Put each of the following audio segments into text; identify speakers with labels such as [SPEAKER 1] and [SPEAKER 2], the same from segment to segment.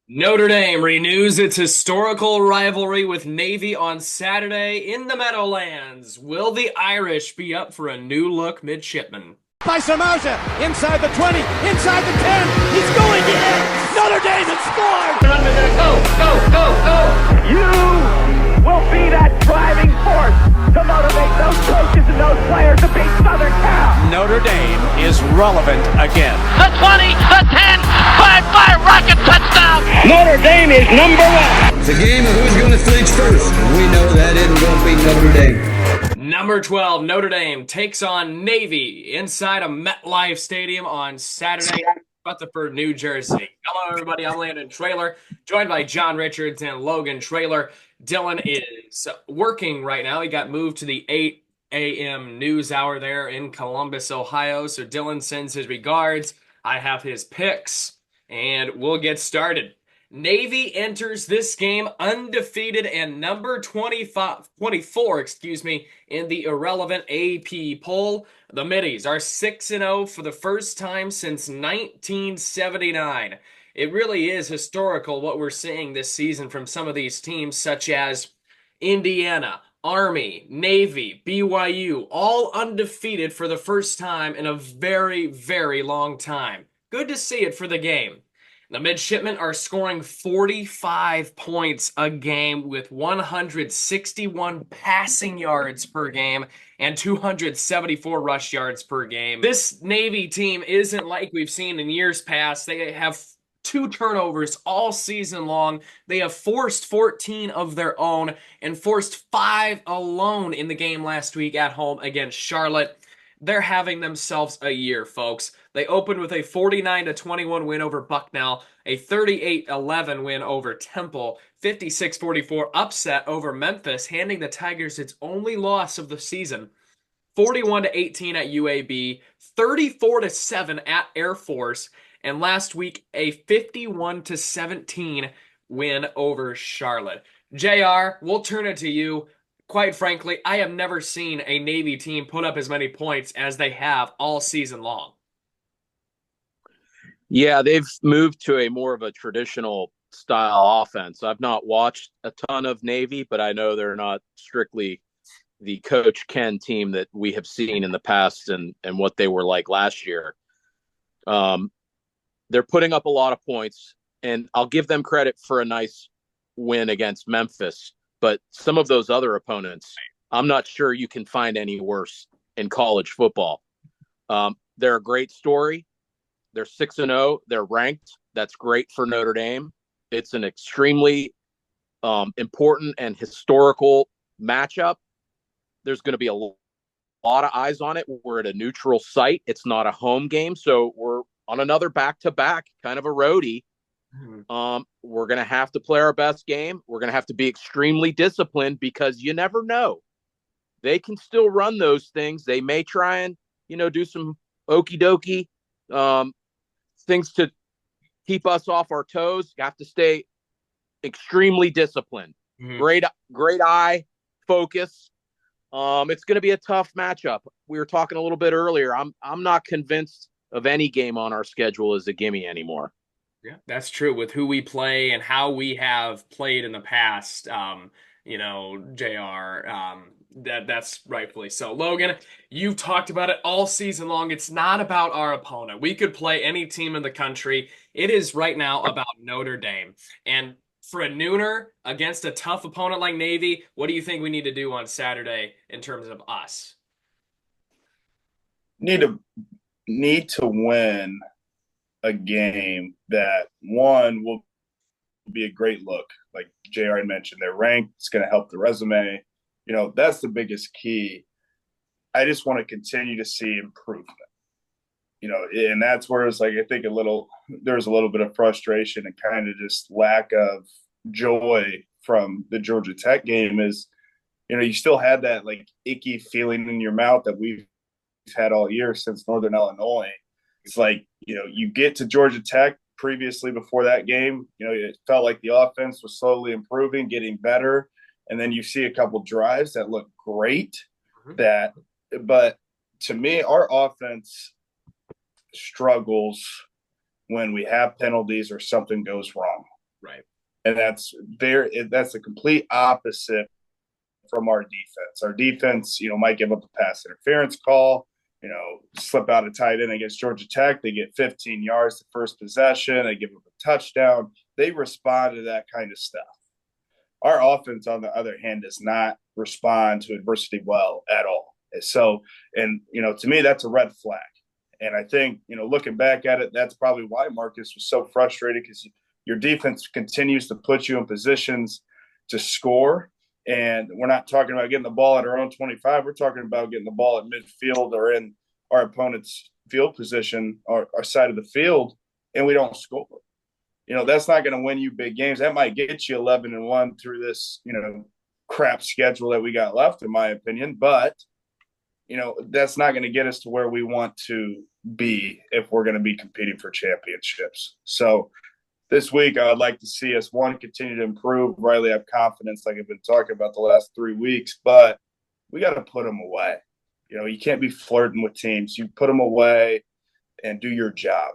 [SPEAKER 1] Notre Dame renews its historical rivalry with Navy on Saturday in the Meadowlands. Will the Irish be up for a new look midshipman?
[SPEAKER 2] By Samarza, inside the 20, inside the 10, he's going in! Notre Dame has scored!
[SPEAKER 3] Go! You will be that driving force to motivate those coaches and those players to beat Southern Cal.
[SPEAKER 2] Notre Dame is relevant again.
[SPEAKER 4] The 20, the 10, fire, rocket, touchdown!
[SPEAKER 3] Notre Dame is number one.
[SPEAKER 5] It's a game of who's going to flinch first. We know that isn't going to be Notre Dame.
[SPEAKER 1] Number 12, Notre Dame takes on Navy inside a MetLife Stadium on Saturday, Rutherford, New Jersey. Hello, everybody. I'm Landon Traylor, joined by John Richards and Logan Traylor. Dylan is working right now. He got moved to the 8 a.m. news hour there in Columbus, Ohio. So Dylan sends his regards. I have his picks, and we'll get started. Navy enters this game undefeated and number 24, in the irrelevant AP poll. The Middies are 6-0 for the first time since 1979. It really is historical what we're seeing this season from some of these teams, such as Indiana, Army, Navy, BYU, all undefeated for the first time in a very, very long time. Good to see it for the game. The Midshipmen are scoring 45 points a game with 161 passing yards per game and 274 rush yards per game. This Navy team isn't like we've seen in years past. They have 2 turnovers all season long. They have forced 14 of their own and forced 5 alone in the game last week at home against Charlotte. They're having themselves a year, folks. They opened with a 49-21 win over Bucknell, a 38-11 win over Temple, 56-44 upset over Memphis, handing the Tigers its only loss of the season, 41-18 at UAB, 34-7 at Air Force, and last week a 51-17 win over Charlotte. JR, we'll turn it to you. Quite frankly, I have never seen a Navy team put up as many points as they have all season long.
[SPEAKER 6] Yeah, they've moved to a more of a traditional style offense. I've not watched a ton of Navy, but I know they're not strictly the Coach Ken team that we have seen in the past and what they were like last year. They're putting up a lot of points, and I'll give them credit for a nice win against Memphis. But some of those other opponents, I'm not sure you can find any worse in college football. They're a great story. They're 6-0. They're ranked. That's great for Notre Dame. It's an extremely important and historical matchup. There's going to be a lot of eyes on it. We're at a neutral site. It's not a home game, so we're on another back-to-back, kind of a roadie. We're going to have to play our best game. We're going to have to be extremely disciplined because you never know. They can still run those things. They may try and, do some okie dokie things to keep us off our toes. You have to stay extremely disciplined. Great eye focus. It's going to be a tough matchup. We were talking a little bit earlier. I'm not convinced of any game on our schedule as a gimme anymore.
[SPEAKER 1] Yeah, that's true with who we play and how we have played in the past. JR, that's rightfully so. Logan, you've talked about it all season long. It's not about our opponent. We could play any team in the country. It is right now about Notre Dame. And for a nooner against a tough opponent like Navy, what do you think we need to do on Saturday in terms of us?
[SPEAKER 7] Need to win a game that one will be a great look. Like JR mentioned, they're ranked. It's going to help the resume. That's the biggest key. I just want to continue to see improvement. And that's where it's like, I think there's a little bit of frustration and kind of just lack of joy from the Georgia Tech game is, you still had that like icky feeling in your mouth that we've had all year since Northern Illinois. It's like, you get to Georgia Tech previously before that game, it felt like the offense was slowly improving, getting better. And then you see a couple drives that look great. But to me, our offense struggles when we have penalties or something goes wrong. and that's the complete opposite from our defense. Our defense, might give up a pass interference call, slip out a tight end against Georgia Tech. They get 15 yards the first possession. They give up a touchdown. They respond to that kind of stuff. Our offense, on the other hand, does not respond to adversity well at all. So, and, to me, that's a red flag. And I think, looking back at it, that's probably why Marcus was so frustrated, because your defense continues to put you in positions to score. And we're not talking about getting the ball at our own 25. We're talking about getting the ball at midfield or in our opponent's field position, or our side of the field, and we don't score. That's not going to win you big games. That might get you 11-1 through this, crap schedule that we got left, in my opinion. But, that's not going to get us to where we want to be if we're going to be competing for championships. So this week, I would like to see us, one, continue to improve. Riley, I have confidence, like I've been talking about the last 3 weeks, but we got to put them away. You can't be flirting with teams. You put them away and do your job.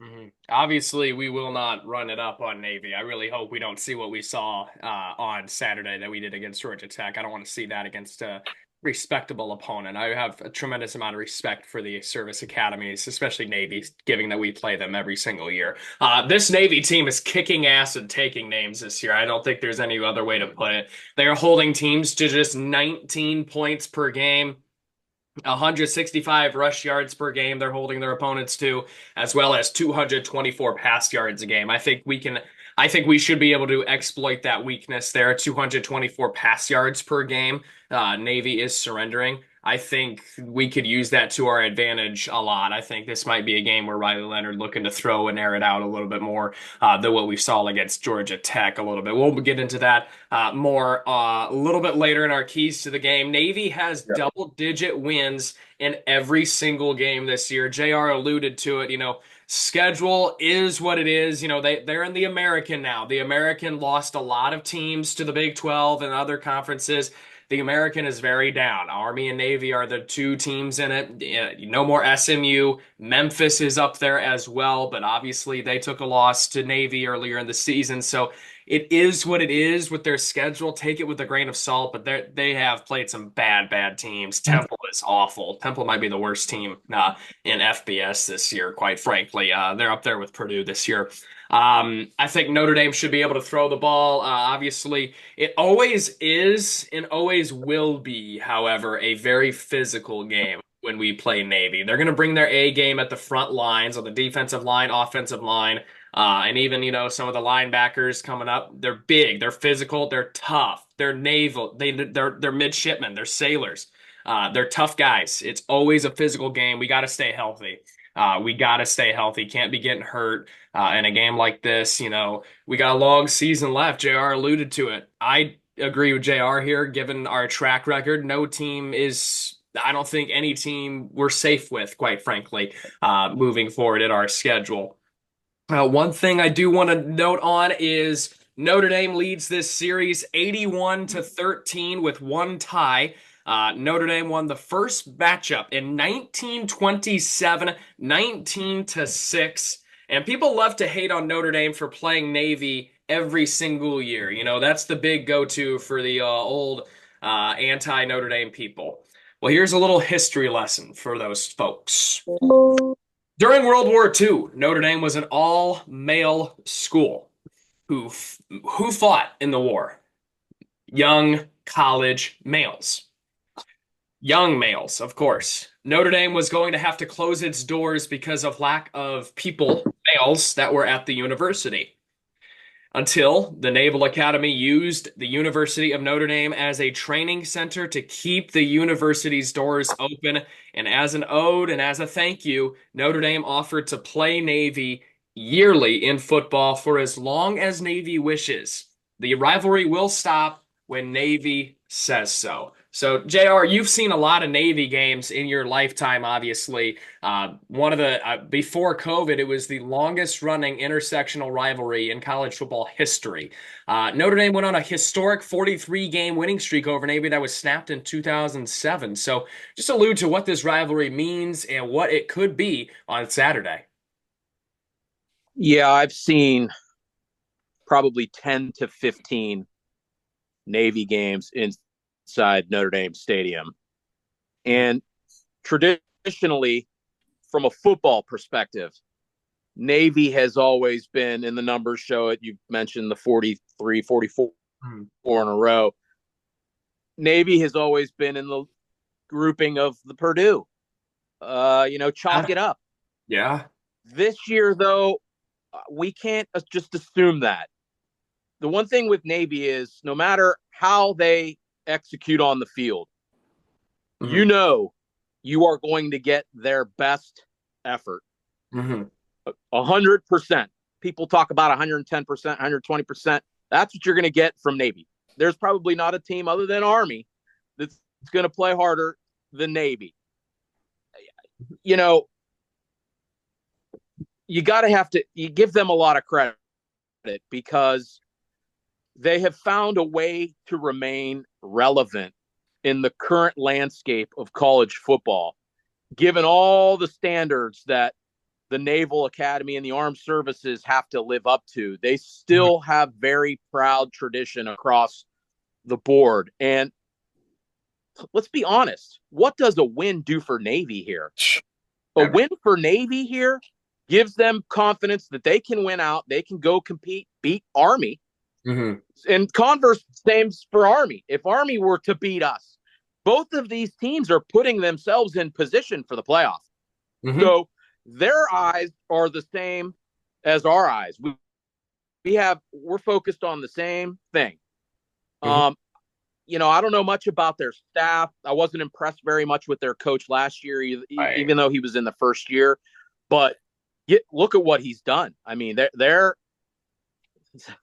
[SPEAKER 1] Mm-hmm. Obviously, we will not run it up on Navy. I really hope we don't see what we saw on Saturday that we did against Georgia Tech. I don't want to see that against a respectable opponent. I have a tremendous amount of respect for the service academies, especially Navy, given that we play them every single year. This Navy team is kicking ass and taking names this year. I don't think there's any other way to put it. They are holding teams to just 19 points per game. 165 rush yards per game they're holding their opponents to, as well as 224 pass yards a game. I think we should be able to exploit that weakness there. 224 pass yards per game. Navy is surrendering. I think we could use that to our advantage a lot. I think this might be a game where Riley Leonard looking to throw and air it out a little bit more than what we saw against Georgia Tech a little bit. We'll get into that more a little bit later in our keys to the game. Navy has double-digit wins in every single game this year. JR alluded to it. Schedule is what it is. They're in the American now. The American lost a lot of teams to the Big 12 and other conferences. The American is very down. Army and Navy are the two teams in it. No more SMU. Memphis is up there as well, but obviously they took a loss to Navy earlier in the season. So it is what it is with their schedule. Take it with a grain of salt, but they have played some bad teams. Temple is awful. Temple might be the worst team in FBS this year, quite frankly. They're up there with Purdue this year. I think Notre Dame should be able to throw the ball. Obviously, it always is and always will be, however, a very physical game when we play Navy. They're going to bring their A game at the front lines, on the defensive line, offensive line, and even, some of the linebackers coming up. They're big, they're physical, they're tough, they're naval, they're midshipmen, they're sailors. They're tough guys. It's always a physical game. We got to stay healthy. Can't be getting hurt. In a game like this, we got a long season left. JR alluded to it. I agree with JR here, given our track record. I don't think any team we're safe with, quite frankly, moving forward in our schedule. One thing I do want to note on is Notre Dame leads this series 81-13 with one tie. Notre Dame won the first matchup in 1927, 19-6. And people love to hate on Notre Dame for playing Navy every single year. That's the big go-to for the old anti-Notre Dame people. Well, here's a little history lesson for those folks. During World War II, Notre Dame was an all-male school. Who fought in the war? Young college males. Young males, of course. Notre Dame was going to have to close its doors because of lack of males that were at the university. Until the Naval Academy used the University of Notre Dame as a training center to keep the university's doors open. And as an ode and as a thank you, Notre Dame offered to play Navy yearly in football for as long as Navy wishes. The rivalry will stop when Navy says so. So, JR, you've seen a lot of Navy games in your lifetime, obviously. Before COVID, it was the longest running intersectional rivalry in college football history. Notre Dame went on a historic 43-game winning streak over Navy that was snapped in 2007. So just allude to what this rivalry means and what it could be on Saturday.
[SPEAKER 6] Yeah, I've seen probably 10 to 15 Navy games inside Notre Dame Stadium. And traditionally, from a football perspective, Navy has always been, and the numbers show it, you mentioned the 43, 44 in a row. Navy has always been in the grouping of the Purdue. Chalk it up.
[SPEAKER 1] Yeah.
[SPEAKER 6] This year, though, we can't just assume that. The one thing with Navy is no matter how they execute on the field, you know you are going to get their best effort. 100%. People talk about 110%, 120%. That's what you're going to get from Navy. There's probably not a team other than Army that's going to play harder than Navy. You give them a lot of credit because they have found a way to remain relevant in the current landscape of college football, given all the standards that the Naval Academy and the Armed Services have to live up to. They still have very proud tradition across the board. And let's be honest, what does a win do for Navy here? A win for Navy here gives them confidence that they can win out. They can go compete, beat Army. And converse, same for Army. If Army were to beat us, both of these teams are putting themselves in position for the playoff. So their eyes are the same as our eyes. We're focused on the same thing. I don't know much about their staff. I wasn't impressed very much with their coach last year, even though he was in the first year. But look at what he's done. I mean, they're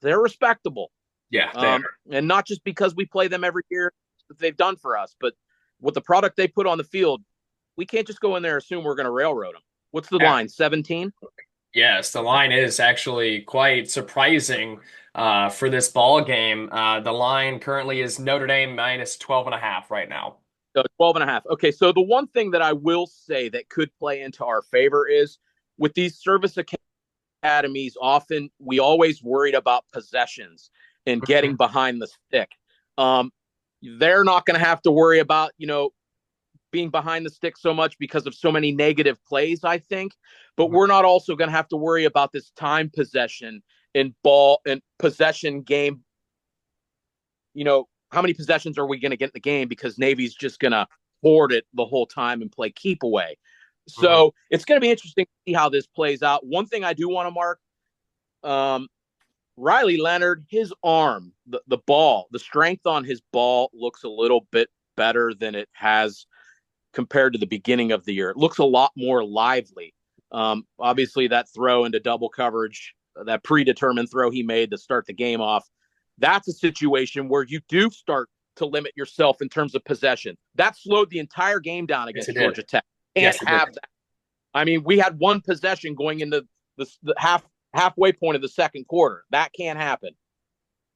[SPEAKER 6] respectable.
[SPEAKER 1] Yeah.
[SPEAKER 6] And not just because we play them every year that they've done for us, but with the product they put on the field, we can't just go in there and assume we're going to railroad them. What's the line, 17?
[SPEAKER 1] Yes, the line is actually quite surprising for this ball game. The line currently is Notre Dame minus 12.5 right now.
[SPEAKER 6] So 12.5. Okay, so the one thing that I will say that could play into our favor is with these service academies, often we always worried about possessions and getting behind the stick. They're not going to have to worry about, being behind the stick so much because of so many negative plays, I think. But we're not also going to have to worry about this time possession and ball and possession game. How many possessions are we going to get in the game because Navy's just going to hoard it the whole time and play keep away. So it's going to be interesting to see how this plays out. One thing I do want to mark, Riley Leonard, his arm, the ball, the strength on his ball looks a little bit better than it has compared to the beginning of the year. It looks a lot more lively. Obviously, that throw into double coverage, that predetermined throw he made to start the game off, that's a situation where you do start to limit yourself in terms of possession. That slowed the entire game down against Georgia Tech. Can't have that. I mean, we had one possession going into the halfway point of the second quarter. That can't happen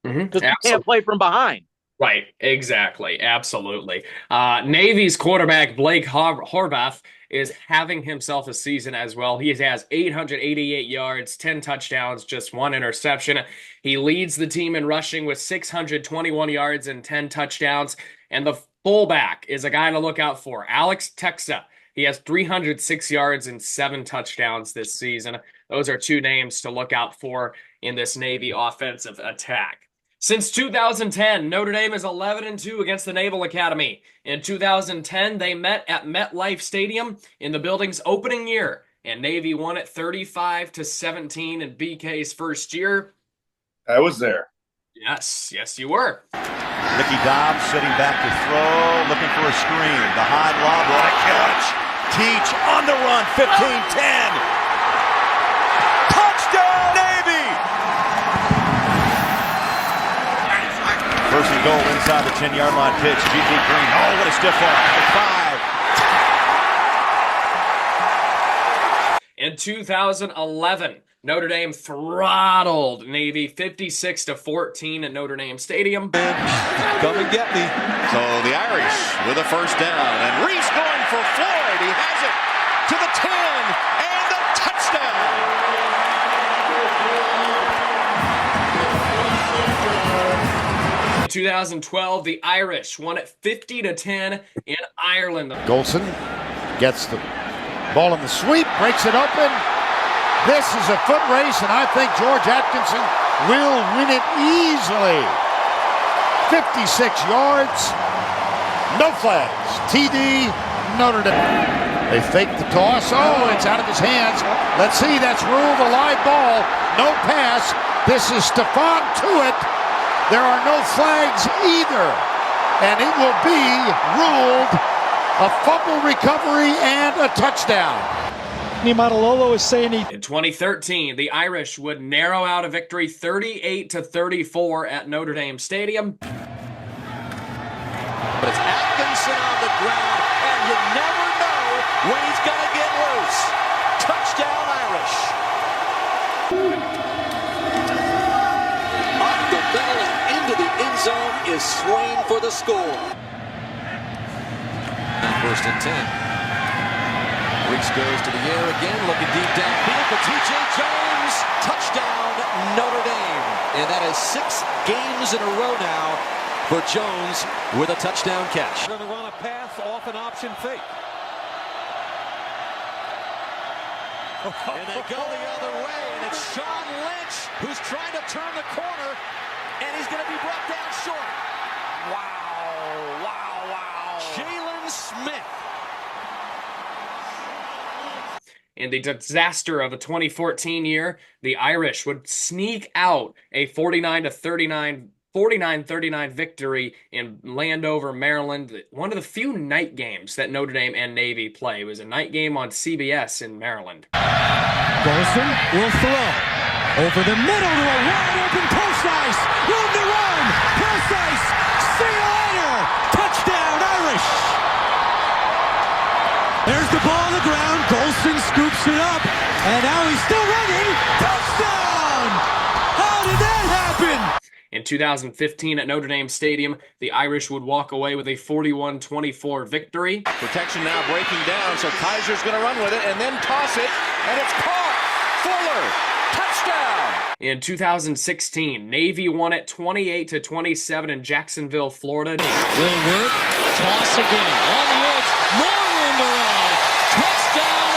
[SPEAKER 6] because we can't play from behind.
[SPEAKER 1] Right, exactly, absolutely. Navy's quarterback Blake Horvath is having himself a season as well. He has 888 yards, 10 touchdowns, just one interception. He leads the team in rushing with 621 yards and 10 touchdowns. And the fullback is a guy to look out for, Alex Texa. He has 306 yards and 7 touchdowns this season. Those are two names to look out for in this Navy offensive attack. Since 2010, Notre Dame is 11-2 against the Naval Academy. In 2010, they met at MetLife Stadium in the building's opening year, and Navy won it 35-17 in BK's first year.
[SPEAKER 7] I was there.
[SPEAKER 1] Yes, you were.
[SPEAKER 2] Nicky Dobbs sitting back to throw, looking for a screen. The high lob, what a catch. Teach on the run, 15-10. Touchdown, Navy! First and goal inside the 10-yard line pitch. G.G. Green. Oh, what a stiff arm. 5.
[SPEAKER 1] In 2011, Notre Dame throttled Navy 56-14 at Notre Dame Stadium.
[SPEAKER 2] Come and get me.
[SPEAKER 8] So the Irish with a first down. And Reese going for Floyd. He has it to the 10 and a touchdown.
[SPEAKER 1] 2012, the Irish won it 50-10 in Ireland.
[SPEAKER 9] Golson gets the ball in the sweep, breaks it open. This is a foot race, and I think George Atkinson will win it easily. 56 yards, no flags. TD, Notre Dame. They fake the toss. Oh, it's out of his hands. Let's see, that's ruled a live ball. No pass. This is Stephon Tuitt. There are no flags either. And it will be ruled a fumble recovery and a touchdown.
[SPEAKER 5] Nimadalolo is saying
[SPEAKER 1] In 2013, the Irish would narrow out a victory 38-34 at Notre Dame Stadium.
[SPEAKER 8] But it's Atkinson on the ground, and you never know when he's going to get loose. Touchdown Irish. Up the middle and into the end zone is Swain for the score. First and 10. Reese goes to the air again, looking deep downfield for T.J. Jones. Touchdown, Notre Dame. And that is 6 games in a row now for Jones with a touchdown catch. Going to run a pass off an option fake. And they go the other way, and it's Sean Lynch who's trying to turn the corner, and he's going to be brought down short. Wow, wow, wow. Jalen Smith.
[SPEAKER 1] In the disaster of a 2014 year, the Irish would sneak out a 49-39 victory in Landover, Maryland. One of the few night games that Notre Dame and Navy play. It was a night game on CBS in Maryland.
[SPEAKER 5] Golson will throw over the middle to a wide open post ice. Room to run. Post ice. See you later. Touchdown Irish. There's the ball on the ground. Golson scoops it up. And now he's still running. Touchdown. How did that happen?
[SPEAKER 1] In 2015 at Notre Dame Stadium, the Irish would walk away with a 41-24 victory.
[SPEAKER 8] Protection now breaking down, so Kaiser's going to run with it and then toss it, and it's caught. Fuller, touchdown.
[SPEAKER 1] In 2016, Navy won it 28-27 in Jacksonville, Florida.
[SPEAKER 4] Will work. Toss again. On the edge. More room to run. Touchdown.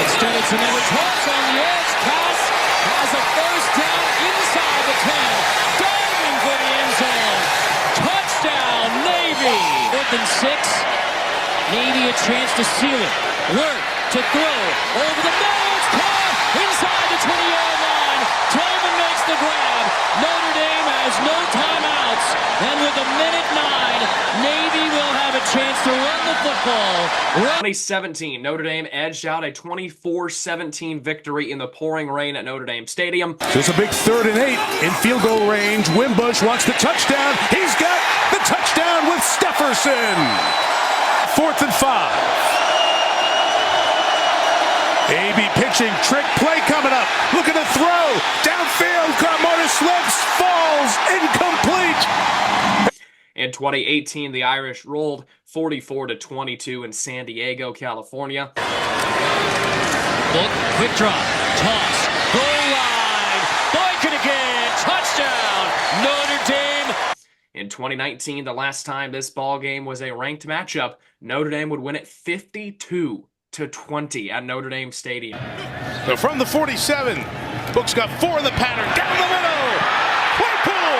[SPEAKER 4] Instead, it's another toss on the edge. Pass has a first down inside the 10. Diving for the end zone. Touchdown, Navy. 4th and 6. Navy a chance to seal it. Work to throw. Over the middle. It's caught inside the 20-yard line. Tolman makes the grab. Notre Dame has no timeouts. And with a minute 9, Navy will have a chance to run the football.
[SPEAKER 1] 2017, Notre Dame edged out a 24-17 victory in the pouring rain at Notre Dame Stadium.
[SPEAKER 10] So it's a big 3rd and 8 in field goal range. Wimbush wants the touchdown. He's got the touchdown with Stefferson. 4th and 5. AB pitching, trick play coming up. Look at the throw. Downfield, Carmona slips, falls, incomplete.
[SPEAKER 1] In 2018, the Irish rolled 44-22 in San Diego, California.
[SPEAKER 4] Look, quick drop, toss, goal line, Boykin again, touchdown, Notre Dame.
[SPEAKER 1] In 2019, the last time this ball game was a ranked matchup, Notre Dame would win it 52-20 at Notre Dame Stadium.
[SPEAKER 10] So from the 47, Book's got 4 in the pattern, down the middle. Claypool,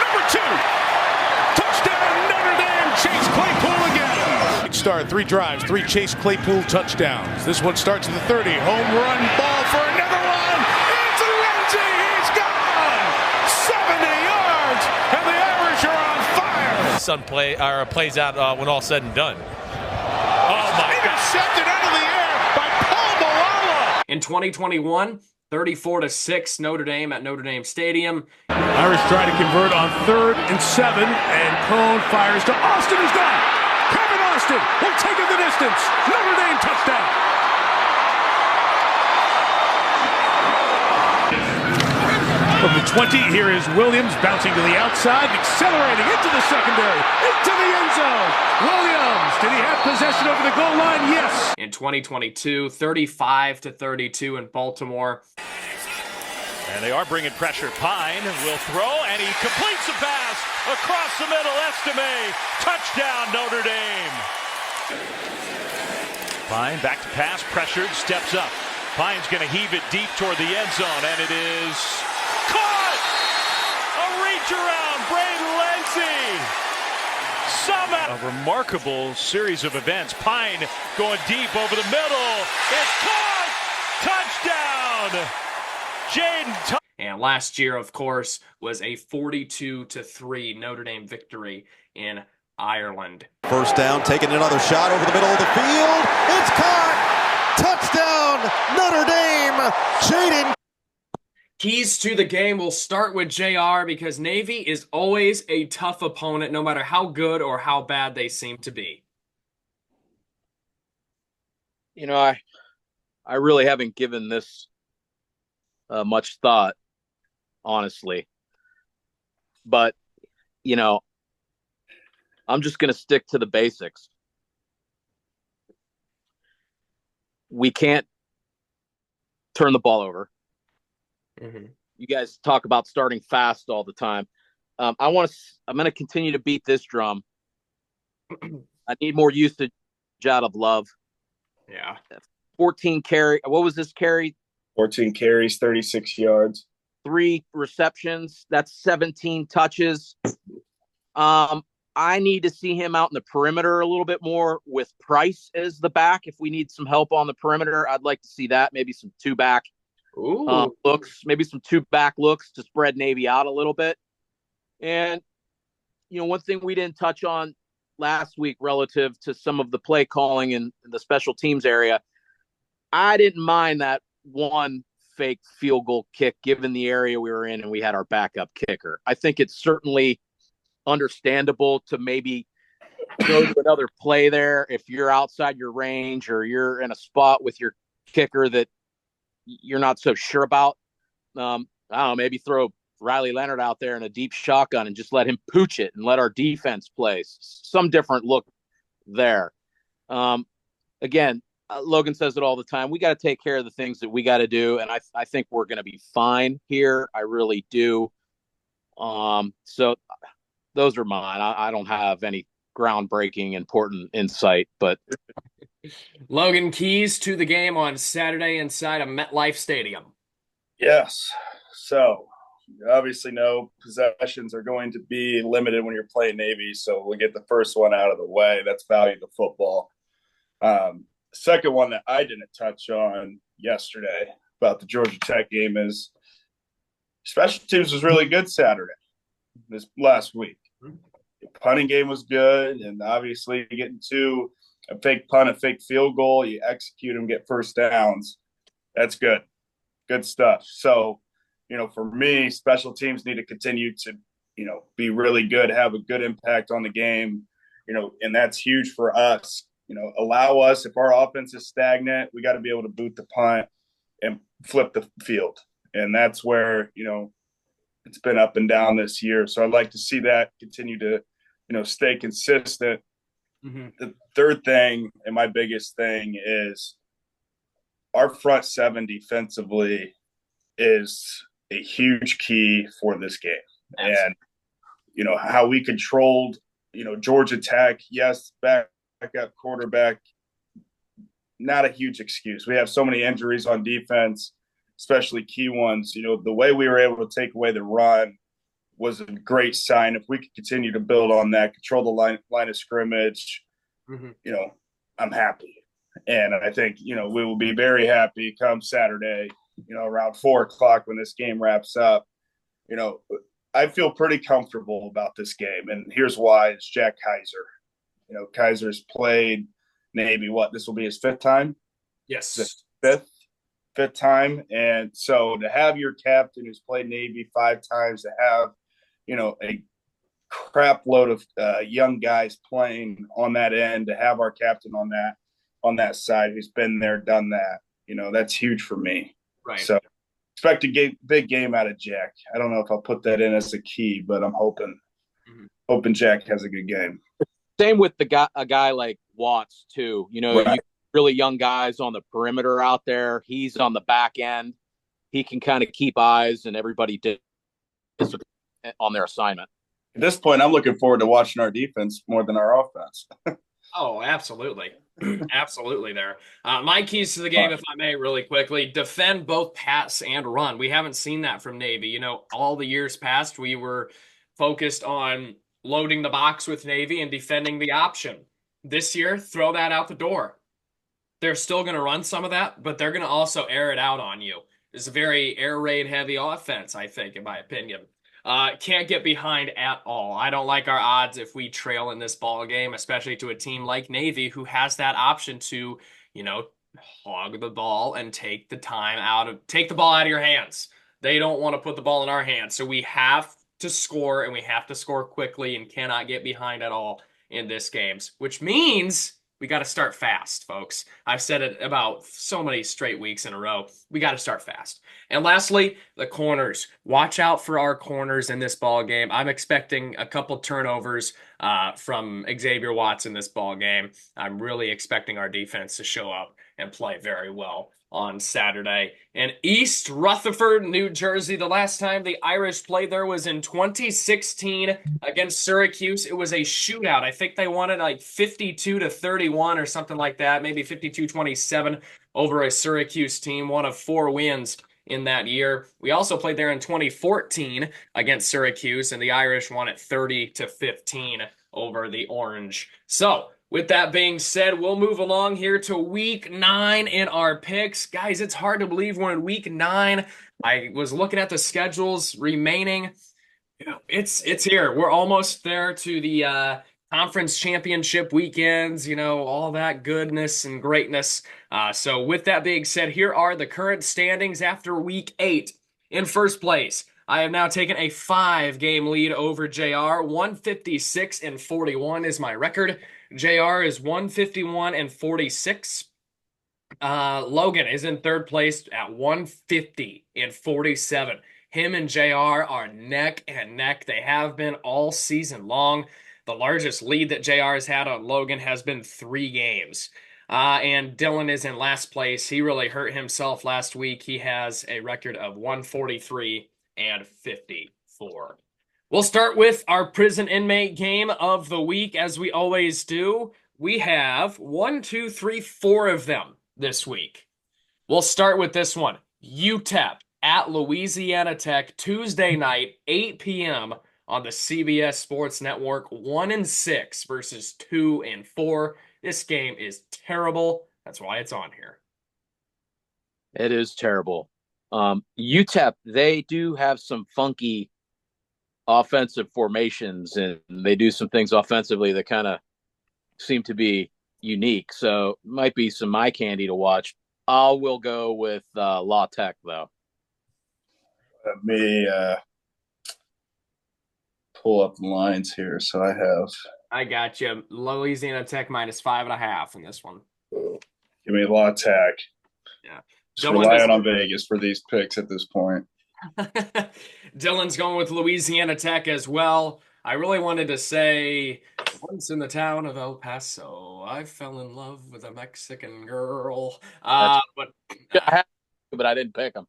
[SPEAKER 10] number 2. Touchdown, Notre Dame. Chase Claypool again. Start 3 drives, 3 Chase Claypool touchdowns. This one starts at the 30. Home run ball for another one. It's Lindsay. He's gone. 70 yards, and the Irish are on fire.
[SPEAKER 11] Sun plays out when all said and done.
[SPEAKER 10] Oh my God! Intercepted out of the air by Paul Malala.
[SPEAKER 1] In 2021, 34-6 Notre Dame at Notre Dame Stadium.
[SPEAKER 10] Irish try to convert on 3rd and 7, and Cone fires to Austin, who's gone. Kevin Austin will take it the distance. Notre Dame touchdown. From the 20, here is Williams bouncing to the outside, accelerating into the secondary, into the end zone. Williams, did he have possession over the goal line? Yes.
[SPEAKER 1] In 2022, 35-32 in Baltimore.
[SPEAKER 10] And they are bringing pressure. Pine will throw, and he completes a pass across the middle. Estime, touchdown Notre Dame. Pine back to pass, pressured, steps up. Pine's going to heave it deep toward the end zone, and it is caught! A reach around, Braden Lenzy. Somehow, a remarkable series of events. Pine going deep over the middle. It's caught! Touchdown! Jaden.
[SPEAKER 1] And last year, of course, was a 42-3 Notre Dame victory in Ireland.
[SPEAKER 8] First down, taking another shot over the middle of the field. It's caught! Touchdown, Notre Dame! Jaden.
[SPEAKER 1] Keys to the game will start with JR because Navy is always a tough opponent, no matter how good or how bad they seem to be.
[SPEAKER 6] You know, I really haven't given this much thought, honestly. But, you know, I'm just going to stick to the basics. We can't turn the ball over.
[SPEAKER 1] Mm-hmm.
[SPEAKER 6] You guys talk about starting fast all the time. I'm going to continue to beat this drum. I need more usage out of Love.
[SPEAKER 1] Yeah.
[SPEAKER 6] 14 carry. What was this carry?
[SPEAKER 7] 14 carries, 36 yards.
[SPEAKER 6] 3 receptions. That's 17 touches. I need to see him out in the perimeter a little bit more with Price as the back. If we need some help on the perimeter, I'd like to see that. Maybe some 2-back looks, maybe some 2-back looks to spread Navy out a little bit. And, you know, one thing we didn't touch on last week relative to some of the play calling in the special teams area, I didn't mind that one fake field goal kick given the area we were in and we had our backup kicker. I think it's certainly understandable to maybe go to another play there if you're outside your range or you're in a spot with your kicker that you're not so sure about. I don't know, maybe throw Riley Leonard out there in a deep shotgun and just let him pooch it and let our defense play. Some different look there. Again, Logan says it all the time. We got to take care of the things that we got to do, and I think we're going to be fine here. I really do. So those are mine. I don't have any groundbreaking, important insight, but
[SPEAKER 1] Logan, keys to the game on Saturday inside of MetLife Stadium.
[SPEAKER 7] Yes. So you obviously know possessions are going to be limited when you're playing Navy, so we'll get the first one out of the way. That's value to football. Second one that I didn't touch on yesterday about the Georgia Tech game is special teams was really good Saturday, this last week. The punting game was good, and obviously getting to a fake punt, a fake field goal, you execute them, get first downs. That's good. Good stuff. So, you know, for me, special teams need to continue to, you know, be really good, have a good impact on the game, you know, and that's huge for us. You know, allow us, if our offense is stagnant, we got to be able to boot the punt and flip the field. And that's where, you know, it's been up and down this year. So I'd like to see that continue to, you know, stay consistent. Mm-hmm. The third thing and my biggest thing is our front seven defensively is a huge key for this game. Absolutely. And, you know, how we controlled, you know, Georgia Tech, yes, backup quarterback, not a huge excuse. We have so many injuries on defense, especially key ones. You know, the way we were able to take away the run was a great sign. If we could continue to build on that, control the line of scrimmage, mm-hmm. you know, I'm happy. And I think, you know, we will be very happy come Saturday, you know, around 4:00 when this game wraps up. You know, I feel pretty comfortable about this game. And here's why. It's Jack Kaiser. You know, Kaiser's played Navy, this will be his 5th time?
[SPEAKER 1] Yes.
[SPEAKER 7] Fifth time. And so to have your captain who's played Navy 5 times, to have, you know, a crap load of young guys playing on that end, to have our captain on that side who's been there, done that, you know, that's huge for me.
[SPEAKER 1] Right.
[SPEAKER 7] So expect a big game out of Jack. I don't know if I'll put that in as a key, but I'm hoping Jack has a good game.
[SPEAKER 6] Same with a guy like Watts too. You know, right. You really young guys on the perimeter out there. He's on the back end. he can kind of keep eyes and everybody on their assignment.
[SPEAKER 7] At this point, I'm looking forward to watching our defense more than our offense.
[SPEAKER 1] Oh, absolutely. Absolutely there. My keys to the game, if I may, really quickly, defend both pass and run. We haven't seen that from Navy. You know, all the years past, we were focused on loading the box with Navy and defending the option. This year, throw that out the door. They're still going to run some of that, but they're going to also air it out on you. It's a very air raid heavy offense, I think, in my opinion. Can't get behind at all. I don't like our odds if we trail in this ball game, especially to a team like Navy who has that option to, you know, hog the ball and take the ball out of your hands. They don't want to put the ball in our hands. So we have to score, and we have to score quickly and cannot get behind at all in this games, which means we got to start fast, folks. I've said it about so many straight weeks in a row. We got to start fast. And lastly, the corners. Watch out for our corners in this ball game. I'm expecting a couple turnovers from Xavier Watts in this ball game. I'm really expecting our defense to show up and play very well on Saturday. In East Rutherford, New Jersey, the last time the Irish played there was in 2016 against Syracuse. It was a shootout. I think they won it like 52-31 or something like that, maybe 52-27 over a Syracuse team, one of 4 wins in that year. We also played there in 2014 against Syracuse, and the Irish won it 30-15 over the Orange. So, with that being said, we'll move along here to week 9 in our picks. Guys, it's hard to believe we're in week 9. I was looking at the schedules remaining. It's here. We're almost there to the conference championship weekends, you know, all that goodness and greatness. So with that being said, here are the current standings after week 8. In first place, I have now taken a 5-game lead over JR. 156-41 is my record. JR is 151-46. Logan is in third place at 150-47. Him and JR are neck and neck. They have been all season long. The largest lead that JR has had on Logan has been 3 games. And Dylan is in last place. He really hurt himself last week. He has a record of 143-54. We'll start with our prison inmate game of the week, as we always do. We have 4 of them this week. We'll start with this one. UTEP at Louisiana Tech, Tuesday night, 8 p.m. on the CBS Sports Network. 1-6 versus 2-4. This game is terrible. That's why it's on here.
[SPEAKER 6] It is terrible. UTEP, they do have some funky offensive formations, and they do some things offensively that kind of seem to be unique. So might be some eye candy to watch. We'll go with La Tech, though.
[SPEAKER 7] Let me pull up the lines here. So
[SPEAKER 1] I got you. Louisiana Tech -5.5 in this one.
[SPEAKER 7] Give me La Tech.
[SPEAKER 1] Yeah.
[SPEAKER 7] Just relying on Vegas for these picks at this point.
[SPEAKER 1] Dylan's going with Louisiana Tech as well. I really wanted to say, once in the town of El Paso, I fell in love with a Mexican girl. But
[SPEAKER 6] I didn't pick them.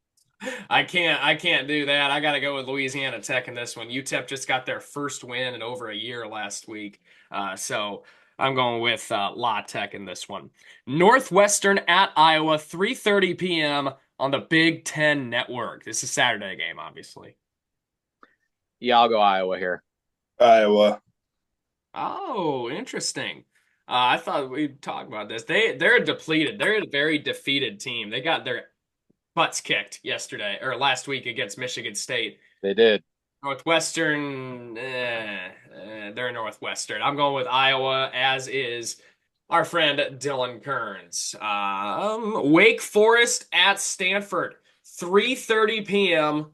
[SPEAKER 1] I can't do that. I got to go with Louisiana Tech in this one. UTEP just got their first win in over a year last week. So I'm going with La Tech in this one. Northwestern at Iowa, 3:30 p.m. on the Big Ten Network. This is a Saturday game, obviously.
[SPEAKER 6] Yeah, I'll go Iowa here.
[SPEAKER 7] Iowa.
[SPEAKER 1] Oh, interesting. I thought we'd talk about this. They're depleted. They're a very defeated team. They got their butts kicked last week against Michigan State.
[SPEAKER 6] They did.
[SPEAKER 1] Northwestern, they're Northwestern. I'm going with Iowa, as is our friend Dylan Kearns. Wake Forest at Stanford, 3:30 p.m.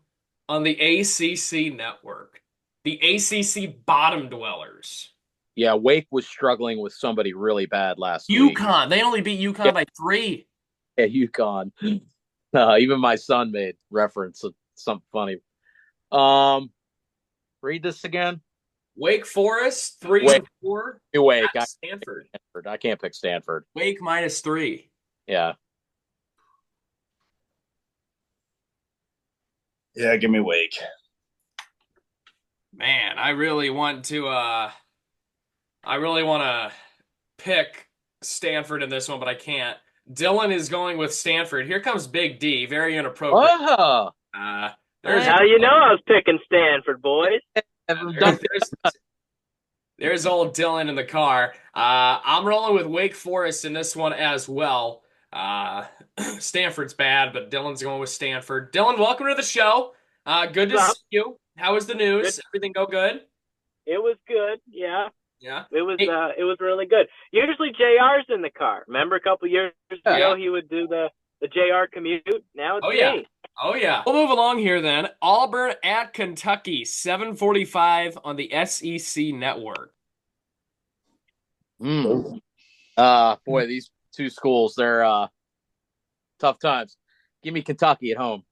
[SPEAKER 1] on the ACC network. The ACC bottom dwellers.
[SPEAKER 6] Yeah, Wake was struggling with somebody really bad last week.
[SPEAKER 1] UConn. They only beat UConn by 3.
[SPEAKER 6] Yeah, UConn. Even my son made reference to something funny. Read this again.
[SPEAKER 1] Wake Forest, 3-4.
[SPEAKER 6] Wake.
[SPEAKER 1] Stanford.
[SPEAKER 6] I can't pick Stanford.
[SPEAKER 1] Wake -3.
[SPEAKER 6] Yeah.
[SPEAKER 7] Yeah, give me Wake.
[SPEAKER 1] Man, I really want to pick Stanford in this one, but I can't. Dylan is going with Stanford. Here comes Big D. Very inappropriate.
[SPEAKER 6] Oh,
[SPEAKER 1] There's
[SPEAKER 12] Now you know I was picking Stanford, boys.
[SPEAKER 1] there's old Dylan in the car. I'm rolling with Wake Forest in this one as well. Stanford's bad, but Dylan's going with Stanford. Dylan, welcome to the show. Good to see you. How was the news? Everything go good?
[SPEAKER 12] It was good, yeah.
[SPEAKER 1] Yeah.
[SPEAKER 12] It was really good. Usually JR's in the car. Remember a couple years ago he would do the JR commute? Now it's me.
[SPEAKER 1] Oh yeah. We'll move along here then. Auburn at Kentucky, 7:45 on the SEC network.
[SPEAKER 6] Boy, these two schools, they're tough times. Give me Kentucky at home.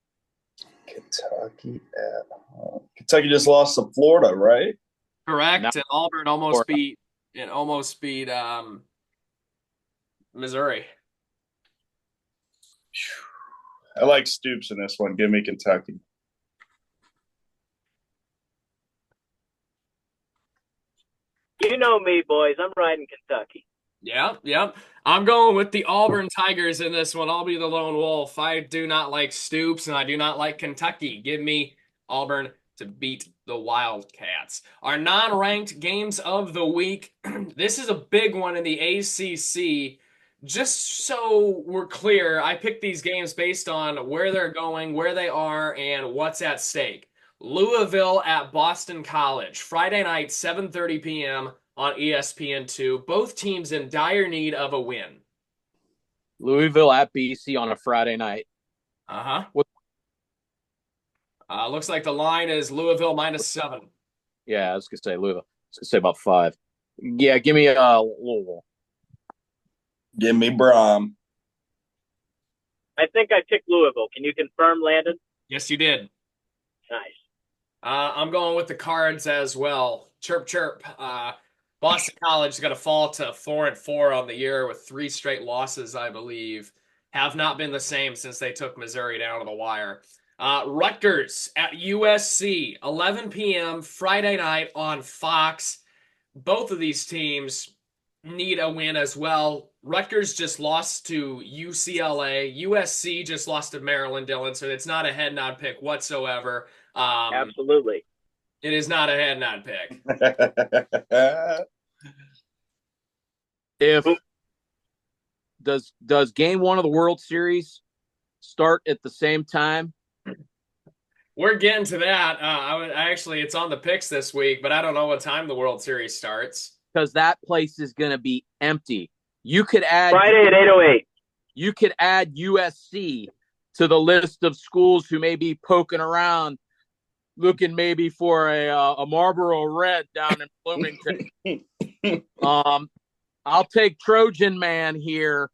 [SPEAKER 7] Kentucky at home. Kentucky just lost to Florida, right?
[SPEAKER 1] Correct. And Auburn almost beat Missouri.
[SPEAKER 7] I like Stoops in this one. Give me Kentucky.
[SPEAKER 12] You know me, boys. I'm riding Kentucky.
[SPEAKER 1] Yeah. I'm going with the Auburn Tigers in this one. I'll be the lone wolf. I do not like Stoops, and I do not like Kentucky. Give me Auburn to beat the Wildcats. Our non-ranked games of the week. This is a big one in the ACC. Just so we're clear, I picked these games based on where they're going, where they are, and what's at stake. Louisville at Boston College, Friday night, 7:30 p.m. on ESPN2. Both teams in dire need of a win.
[SPEAKER 6] Louisville at BC on a Friday night.
[SPEAKER 1] Looks like the line is Louisville -7.
[SPEAKER 6] Yeah, I was going to say Louisville. I was going to say about 5. Yeah, give me Louisville.
[SPEAKER 7] Give me Brom.
[SPEAKER 12] I think I picked Louisville. Can you confirm, Landon?
[SPEAKER 1] Yes, you did.
[SPEAKER 12] Nice.
[SPEAKER 1] I'm going with the Cards as well. Chirp, chirp. Boston College is going to fall to 4-4 on the year with 3 straight losses, I believe. Have not been the same since they took Missouri down to the wire. Rutgers at USC, 11 p.m. Friday night on Fox. Both of these teams need a win as well. Rutgers just lost to UCLA. USC just lost to Maryland, Dylan, so it's not a head nod pick whatsoever.
[SPEAKER 12] Absolutely.
[SPEAKER 1] It is not a head nod pick.
[SPEAKER 6] Does game 1 of the World Series start at the same time?
[SPEAKER 1] We're getting to that. It's on the picks this week, but I don't know what time the World Series starts.
[SPEAKER 6] Because that place is going to be empty. You could add
[SPEAKER 12] Friday at 8:08.
[SPEAKER 6] You could add USC to the list of schools who may be poking around, looking maybe for a Marlboro Red down in Bloomington. I'll take Trojan Man here,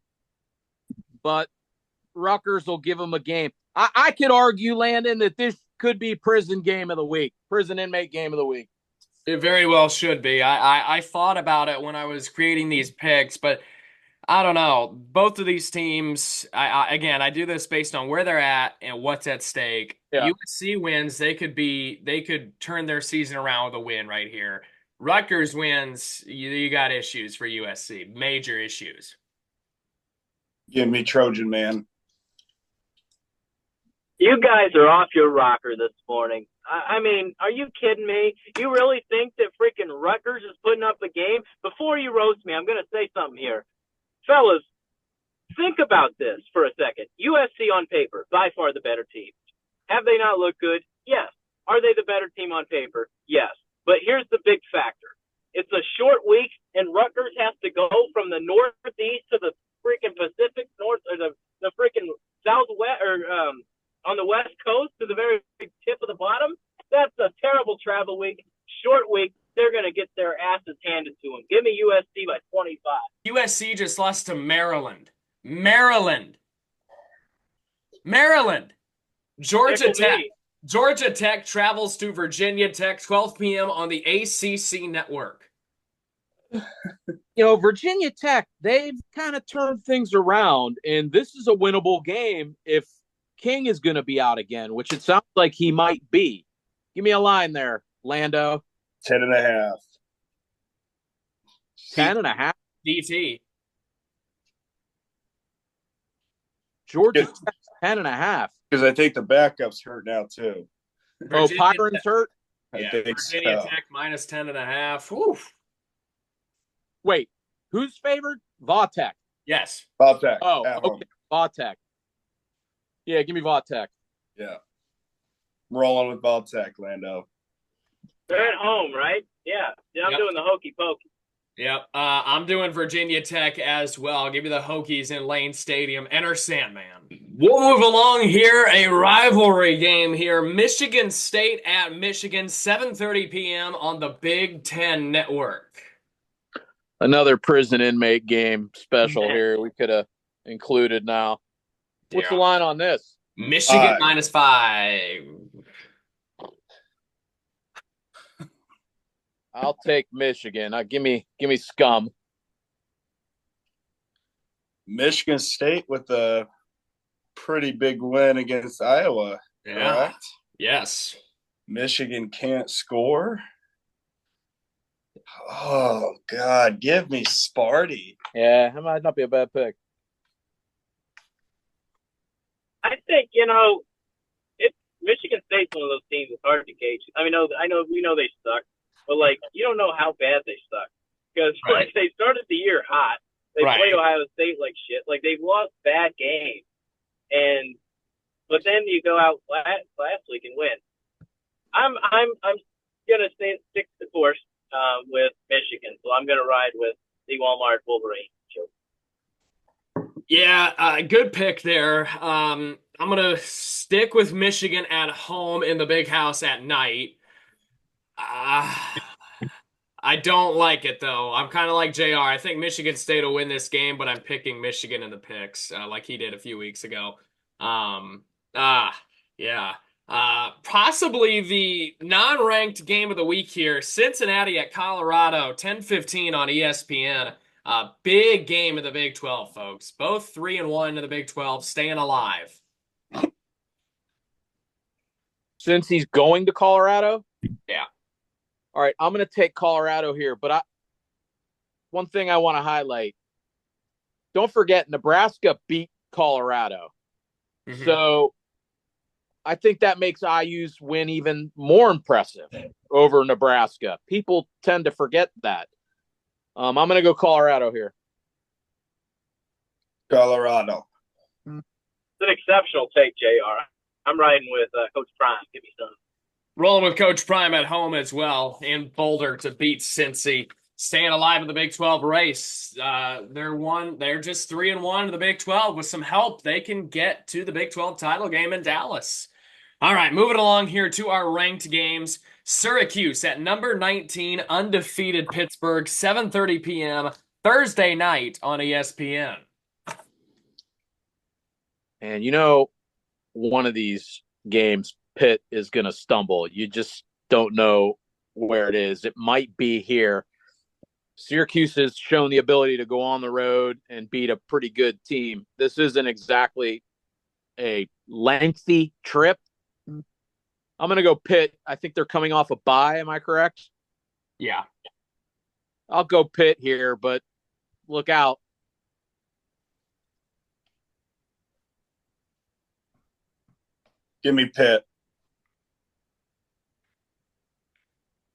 [SPEAKER 6] but Rutgers will give them a game. I could argue, Landon, that this could be prison game of the week, prison inmate game of the week.
[SPEAKER 1] It very well should be. I thought about it when I was creating these picks, but I don't know. Both of these teams, I do this based on where they're at and what's at stake.
[SPEAKER 6] Yeah.
[SPEAKER 1] USC wins, they could turn their season around with a win right here. Rutgers wins, you got issues for USC, major issues.
[SPEAKER 7] Give me Trojan Man.
[SPEAKER 12] You guys are off your rocker this morning. I mean, are you kidding me? You really think that freaking Rutgers is putting up a game? Before you roast me, I'm going to say something here. Fellas, think about this for a second. USC on paper, by far the better team. Have they not looked good? Yes. Are they the better team on paper? Yes. But here's the big factor. It's a short week, and Rutgers has to go from the northeast to the freaking Pacific North, or the freaking southwest, or on the West Coast to the very tip of the bottom. That's a terrible travel week. Short week. They're going to get their asses handed to them. Give me USC by 25.
[SPEAKER 1] USC just lost to Maryland. Georgia Tech travels to Virginia Tech, 12 p.m. on the ACC network.
[SPEAKER 6] Virginia Tech, they've kind of turned things around, and this is a winnable game if King is going to be out again, which it sounds like he might be. Give me a line there, Lando.
[SPEAKER 7] 10.5.
[SPEAKER 6] 10.5.
[SPEAKER 1] DT.
[SPEAKER 6] Georgia Tech, 10.5.
[SPEAKER 7] Because I think the backup's hurt now too.
[SPEAKER 6] Pyron's hurt?
[SPEAKER 1] Yeah,
[SPEAKER 7] I think
[SPEAKER 1] Virginia
[SPEAKER 7] so.
[SPEAKER 1] Tech minus 10.5. Whew.
[SPEAKER 6] Wait, who's favored? Vautech.
[SPEAKER 1] Yes.
[SPEAKER 7] Vautech.
[SPEAKER 6] Oh, okay. Vautech. Yeah, give me Vautech.
[SPEAKER 7] Yeah. I'm rolling with Vautech, Lando.
[SPEAKER 12] They're at home, right? Yeah. I'm doing the hokey pokey.
[SPEAKER 1] Yep. I'm doing Virginia Tech as well. I'll give you the Hokies in Lane Stadium. Enter Sandman. We'll move along here. A rivalry game here. Michigan State at Michigan, 7:30 p.m. on the Big Ten Network.
[SPEAKER 6] Another prison inmate game special here. We could have included now. What's the line on this?
[SPEAKER 1] Michigan minus 5.
[SPEAKER 6] I'll take Michigan. Give me scum.
[SPEAKER 7] Michigan State with a pretty big win against Iowa.
[SPEAKER 1] Yeah.
[SPEAKER 7] Correct?
[SPEAKER 1] Yes.
[SPEAKER 7] Michigan can't score. Oh God, give me Sparty.
[SPEAKER 6] Yeah, that might not be a bad pick.
[SPEAKER 12] I think Michigan State's one of those teams that's hard to gauge. I mean, we know they suck, but like you don't know how bad they suck because like they started the year hot. They played Ohio State like shit. Like they've lost bad games, but then you go out last week and win. I'm gonna stick the course with Michigan, so I'm gonna ride with the Walmart Wolverine.
[SPEAKER 1] Yeah, good pick there. I'm going to stick with Michigan at home in the big house at night. I don't like it, though. I'm kind of like JR. I think Michigan State will win this game, but I'm picking Michigan in the picks like he did a few weeks ago. Yeah. Possibly the non-ranked game of the week here. Cincinnati at Colorado, 10:15 on ESPN. Big game in the Big 12, folks. Both 3-1 in the Big 12, staying alive.
[SPEAKER 6] Since he's going to Colorado?
[SPEAKER 1] Yeah.
[SPEAKER 6] All right, I'm going to take Colorado here, but one thing I want to highlight. Don't forget, Nebraska beat Colorado. Mm-hmm. So I think that makes IU's win even more impressive over Nebraska. People tend to forget that. I'm going to go Colorado here.
[SPEAKER 7] Colorado.
[SPEAKER 12] It's an exceptional take, JR. I'm riding with Coach Prime. Give me some.
[SPEAKER 1] Rolling with Coach Prime at home as well in Boulder to beat Cincy. Staying alive in the Big 12 race. They're just 3-1 in the Big 12. With some help, they can get to the Big 12 title game in Dallas. All right, moving along here to our ranked games. Syracuse at number 19, undefeated Pittsburgh, 7:30 p.m. Thursday night on ESPN.
[SPEAKER 6] And one of these games, Pitt is going to stumble. You just don't know where it is. It might be here. Syracuse has shown the ability to go on the road and beat a pretty good team. This isn't exactly a lengthy trip. I'm going to go Pitt. I think they're coming off a bye. Am I correct?
[SPEAKER 1] Yeah.
[SPEAKER 6] I'll go Pitt here, but look out.
[SPEAKER 7] Give me Pitt.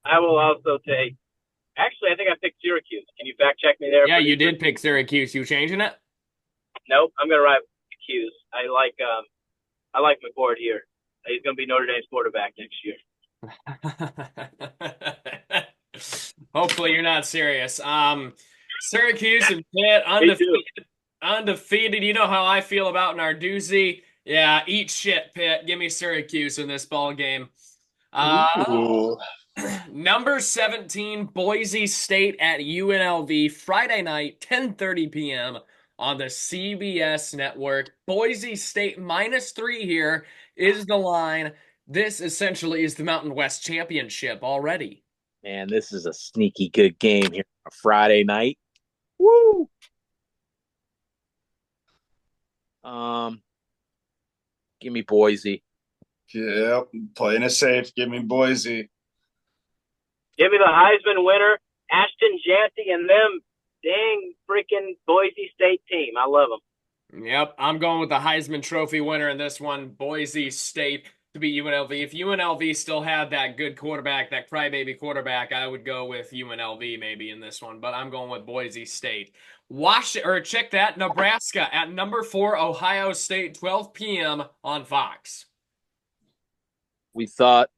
[SPEAKER 12] I will also take. Actually, I think I picked Syracuse. Can you fact check me there?
[SPEAKER 1] Yeah, you did pick Syracuse. You changing it?
[SPEAKER 12] Nope. I'm going to ride with Syracuse. I like McCord here. He's going to be Notre Dame's quarterback next year.
[SPEAKER 1] Hopefully you're not serious. Syracuse and Pitt, undefeated. You know how I feel about Narduzzi. Yeah, eat shit, Pitt. Give me Syracuse in this ball game. Number 17, Boise State at UNLV, Friday night, 10:30 p.m. on the CBS network. Boise State -3 here is the line. This essentially is the Mountain West Championship already.
[SPEAKER 6] Man, this is a sneaky good game here on a Friday night. Woo! Give me Boise.
[SPEAKER 7] Yep, playing it safe. Give me Boise.
[SPEAKER 12] Give me the Heisman winner, Ashton Janty, and them dang freaking Boise State team. I love them.
[SPEAKER 1] Yep, I'm going with the Heisman Trophy winner in this one, Boise State, to beat UNLV. If UNLV still had that good quarterback, that crybaby quarterback, I would go with UNLV maybe in this one, but I'm going with Boise State. Check that, Nebraska at number 4, Ohio State, 12 p.m. on Fox.
[SPEAKER 6] We thought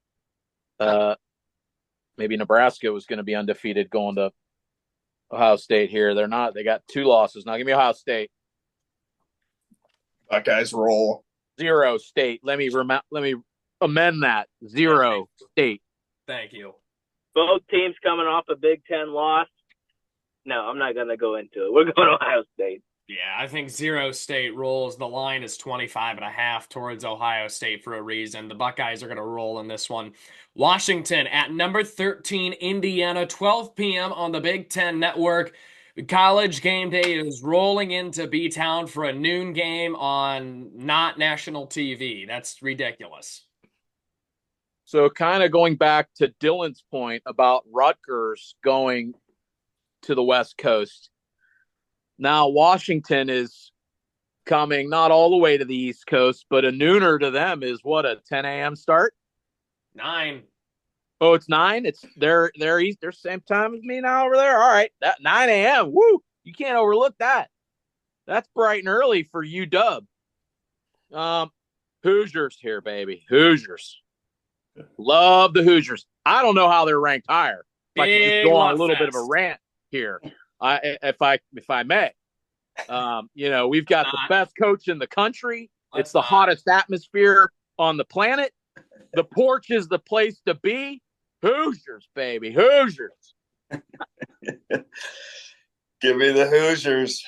[SPEAKER 6] maybe Nebraska was going to be undefeated going to Ohio State here. They're not. They got 2 losses. Now give me Ohio State.
[SPEAKER 7] Buckeyes roll.
[SPEAKER 6] 0 State. Let me amend that. 0 State.
[SPEAKER 1] Thank you.
[SPEAKER 12] Both teams coming off a Big Ten loss. No, I'm not going to go into it. We're going to Ohio State.
[SPEAKER 1] Yeah, I think 0 State rolls. The line is 25.5 towards Ohio State for a reason. The Buckeyes are going to roll in this one. Washington at number 13, Indiana, 12 p.m. on the Big Ten Network. College game day is rolling into B-Town for a noon game on not national TV. That's ridiculous.
[SPEAKER 6] So kind of going back to Dylan's point about Rutgers going to the West Coast. Now Washington is coming not all the way to the East Coast, but a nooner to them is what, a 10 a.m. start?
[SPEAKER 1] 9.
[SPEAKER 6] Oh, it's 9? They're same time as me now over there. All right, that 9 a.m. Woo! You can't overlook that. That's bright and early for UW. Hoosiers here, baby. Hoosiers. Love the Hoosiers. I don't know how they're ranked higher. If I can just go on a little bit of a rant here, if I may. We've got the best coach in the country. It's the hottest atmosphere on the planet. The porch is the place to be. Hoosiers, baby. Hoosiers.
[SPEAKER 7] Give me the Hoosiers.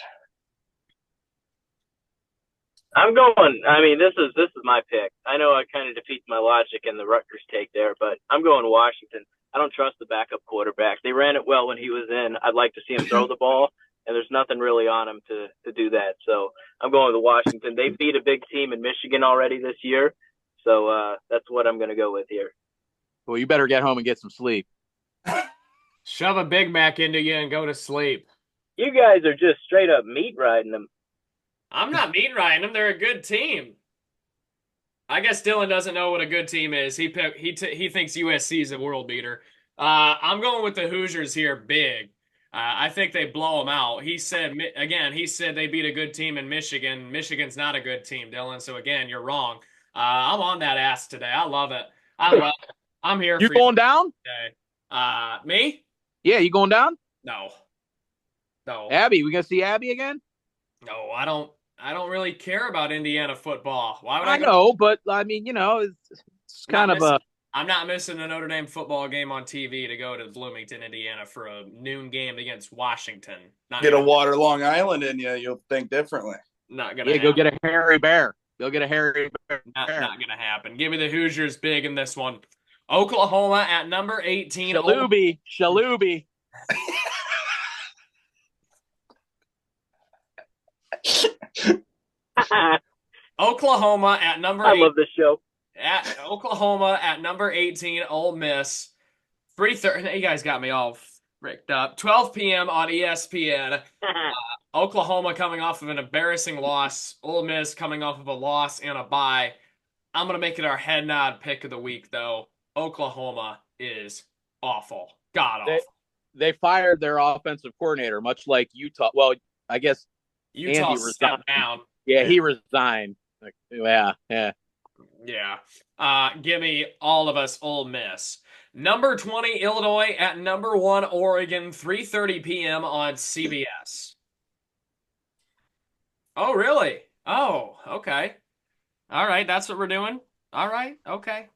[SPEAKER 12] I'm going. I mean, this is my pick. I know I kind of defeats my logic in the Rutgers take there, but I'm going Washington. I don't trust the backup quarterback. They ran it well when he was in. I'd like to see him throw the ball, and there's nothing really on him to do that. So I'm going with Washington. They beat a big team in Michigan already this year, so that's what I'm going to go with here.
[SPEAKER 6] Well, you better get home and get some sleep.
[SPEAKER 1] Shove a Big Mac into you and go to sleep.
[SPEAKER 12] You guys are just straight up meat riding them.
[SPEAKER 1] I'm not meat riding them. They're a good team. I guess Dylan doesn't know what a good team is. He thinks USC is a world beater. I'm going with the Hoosiers here big. I think they blow them out. He said they beat a good team in Michigan. Michigan's not a good team, Dylan. So, again, you're wrong. I'm on that ass today. I love it. I'm here.
[SPEAKER 6] You going down?
[SPEAKER 1] Today. Me?
[SPEAKER 6] Yeah, you going down?
[SPEAKER 1] No.
[SPEAKER 6] Abby, we gonna see Abby again?
[SPEAKER 1] No, I don't really care about Indiana football. Why would
[SPEAKER 6] I know, but I mean, it's kind of a.
[SPEAKER 1] I'm not missing a Notre Dame football game on TV to go to Bloomington, Indiana for a noon game against Washington.
[SPEAKER 7] Get a water Long Island in you, you'll think differently.
[SPEAKER 1] Not gonna.
[SPEAKER 6] Go get a hairy bear. Go get a hairy bear.
[SPEAKER 1] Not gonna happen. Give me the Hoosiers big in this one. Oklahoma at number 18.
[SPEAKER 6] Shalubi.
[SPEAKER 1] Oklahoma at number 18.
[SPEAKER 12] I love this show.
[SPEAKER 1] At Oklahoma at number 18, Ole Miss. 3:30. You guys got me all fricked up. 12 p.m. on ESPN. Oklahoma coming off of an embarrassing loss. Ole Miss coming off of a loss and a bye. I'm going to make it our head nod pick of the week, though. Oklahoma is awful. God awful.
[SPEAKER 6] They fired their offensive coordinator, much like Utah. Well, I guess
[SPEAKER 1] Utah
[SPEAKER 6] Andy
[SPEAKER 1] stepped down.
[SPEAKER 6] Yeah, he resigned. Yeah.
[SPEAKER 1] Give me all of us Ole Miss. Number 20, Illinois at number 1, Oregon, 3:30 p.m. on CBS. Oh, really? Oh, okay. All right, that's what we're doing. All right, okay.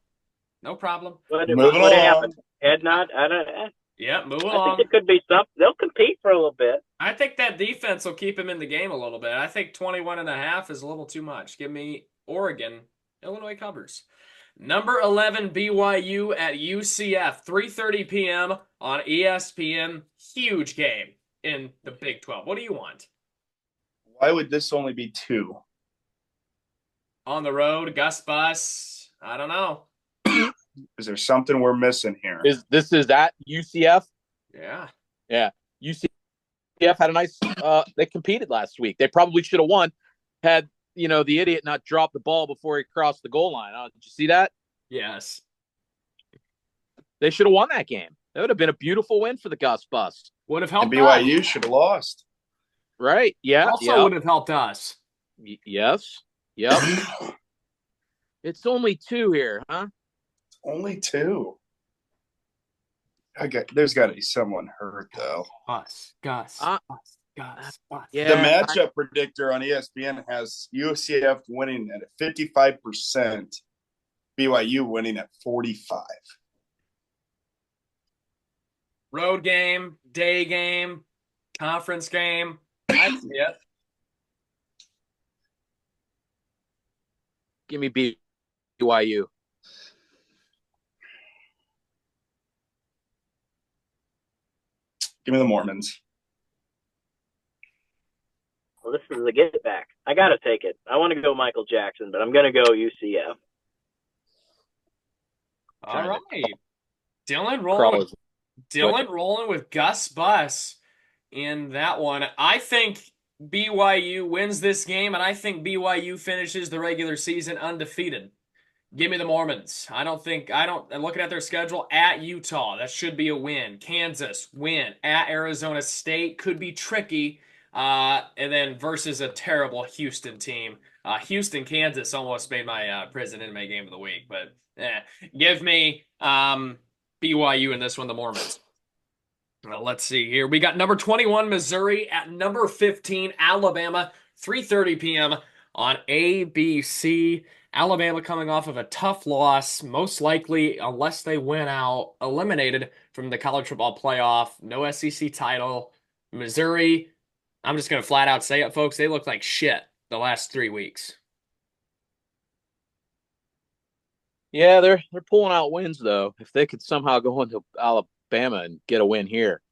[SPEAKER 1] No problem.
[SPEAKER 12] What happened? Head nod? I don't know.
[SPEAKER 1] Yeah, move
[SPEAKER 12] I
[SPEAKER 1] along.
[SPEAKER 12] think it could be something. They'll compete for a little bit.
[SPEAKER 1] I think that defense will keep him in the game a little bit. I think 21.5 is a little too much. Give me Oregon. Illinois covers. Number 11, BYU at UCF, 3:30 p.m. on ESPN. Huge game in the Big 12. What do you want?
[SPEAKER 7] Why would this only be 2?
[SPEAKER 1] On the road, Gus Bus. I don't know.
[SPEAKER 7] Is there something we're missing here?
[SPEAKER 6] Is at UCF?
[SPEAKER 1] Yeah.
[SPEAKER 6] Yeah. UCF had a nice they competed last week. They probably should have won had, the idiot not dropped the ball before he crossed the goal line. Did you see that?
[SPEAKER 1] Yes.
[SPEAKER 6] They should have won that game. That would have been a beautiful win for the Gus Bus.
[SPEAKER 1] Would have helped
[SPEAKER 7] and BYU should have lost.
[SPEAKER 6] Right. Yeah.
[SPEAKER 1] Also would have helped us.
[SPEAKER 6] Yes. Yep. It's only 2 here, huh?
[SPEAKER 7] Only 2. There's got to be someone hurt, though.
[SPEAKER 1] Gus.
[SPEAKER 7] Yeah, the matchup predictor on ESPN has UCF winning at 55%, BYU winning at 45%.
[SPEAKER 1] Road game, day game, conference game. I see it.
[SPEAKER 6] Give me BYU.
[SPEAKER 7] Give me the Mormons.
[SPEAKER 12] Well, this is a get back. I got to take it. I want to go Michael Jackson, but I'm going to go UCF.
[SPEAKER 1] All right. Dylan rolling with Gus Bus in that one. I think BYU wins this game, and I think BYU finishes the regular season undefeated. Give me the Mormons. I'm looking at their schedule at Utah. That should be a win. Kansas, win. At Arizona State, could be tricky. And then versus a terrible Houston team. Houston, Kansas almost made my Prison Inmate game of the week, but give me BYU in this one, the Mormons. Well, let's see here. We got number 21, Missouri, at number 15, Alabama, 3:30 p.m. on ABC. Alabama coming off of a tough loss, most likely, unless they win out, eliminated from the college football playoff. No SEC title. Missouri, I'm just going to flat out say it, folks. They look like shit the last 3 weeks.
[SPEAKER 6] Yeah, they're pulling out wins, though. If they could somehow go into Alabama and get a win here.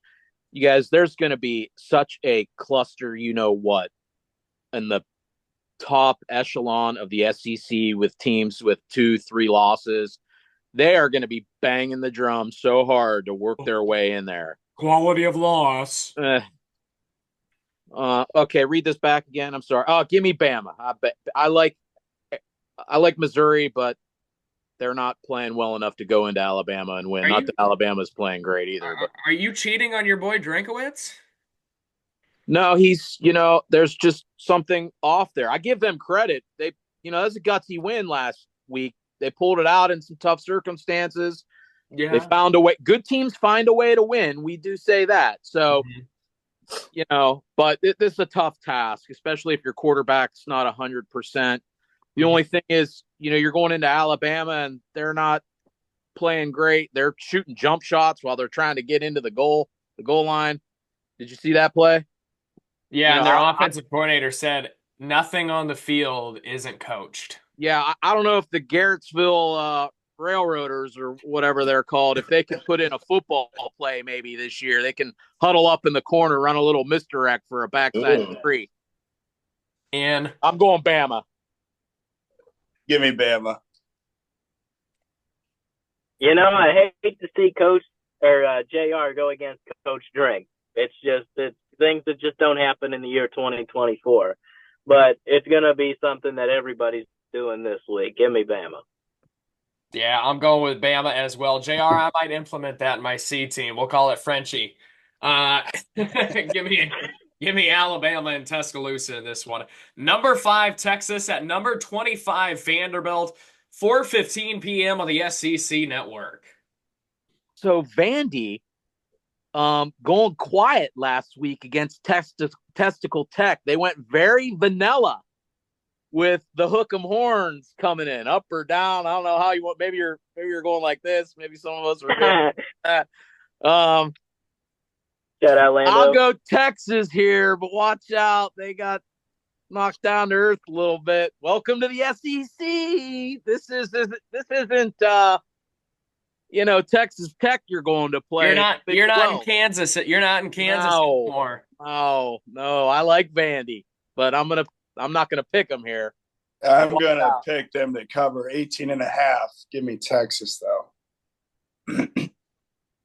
[SPEAKER 6] You guys, there's going to be such a cluster, what, in the top echelon of the SEC with teams with 2-3 losses. They are going to be banging the drum so hard to work their way in there.
[SPEAKER 1] Quality of loss.
[SPEAKER 6] Okay, read this back again. I'm sorry. Oh, give me Bama. I like Missouri, but they're not playing well enough to go into Alabama and win. Not that Alabama's playing great either. But
[SPEAKER 1] are you cheating on your boy Drinkowitz?
[SPEAKER 6] No, he's, there's just something off there. I give them credit. They, that's a gutsy win last week. They pulled it out in some tough circumstances.
[SPEAKER 1] Yeah.
[SPEAKER 6] They found a way. Good teams find a way to win. We do say that. So, but this is a tough task, especially if your quarterback's not 100%. The only thing is, you're going into Alabama and they're not playing great. They're shooting jump shots while they're trying to get into the goal line. Did you see that play?
[SPEAKER 1] Yeah, and their offensive coordinator said nothing on the field isn't coached.
[SPEAKER 6] Yeah, I don't know if the Garrettsville Railroaders or whatever they're called, if they can put in a football play maybe this year, they can huddle up in the corner, run a little misdirect for a backside three.
[SPEAKER 1] And
[SPEAKER 6] I'm going Bama.
[SPEAKER 7] Give me Bama.
[SPEAKER 12] I hate to see Coach or JR go against Coach Drink. It's things that just don't happen in the year 2024. But it's going to be something that everybody's doing this week. Give me Bama.
[SPEAKER 1] Yeah, I'm going with Bama as well. JR, I might implement that in my C team. We'll call it Frenchie. Give me Alabama and Tuscaloosa in this one. Number 5, Texas at number 25, Vanderbilt, 4:15 p.m. on the SEC network.
[SPEAKER 6] So Vandy going quiet last week against Testicle Tech. They went very vanilla with the hook 'em horns coming in, up or down. I don't know how you want. Maybe you're going like this. Maybe some of us are doing that.
[SPEAKER 12] Shout out, Lando.
[SPEAKER 6] I'll go Texas here, but watch out. They got knocked down to earth a little bit. Welcome to the SEC. This isn't Texas Tech you're going to play.
[SPEAKER 1] You're not in Kansas. You're not in Kansas anymore.
[SPEAKER 6] No. I like Vandy, but I'm not gonna pick them here.
[SPEAKER 7] I'm going to pick them to cover 18.5. Give me Texas, though.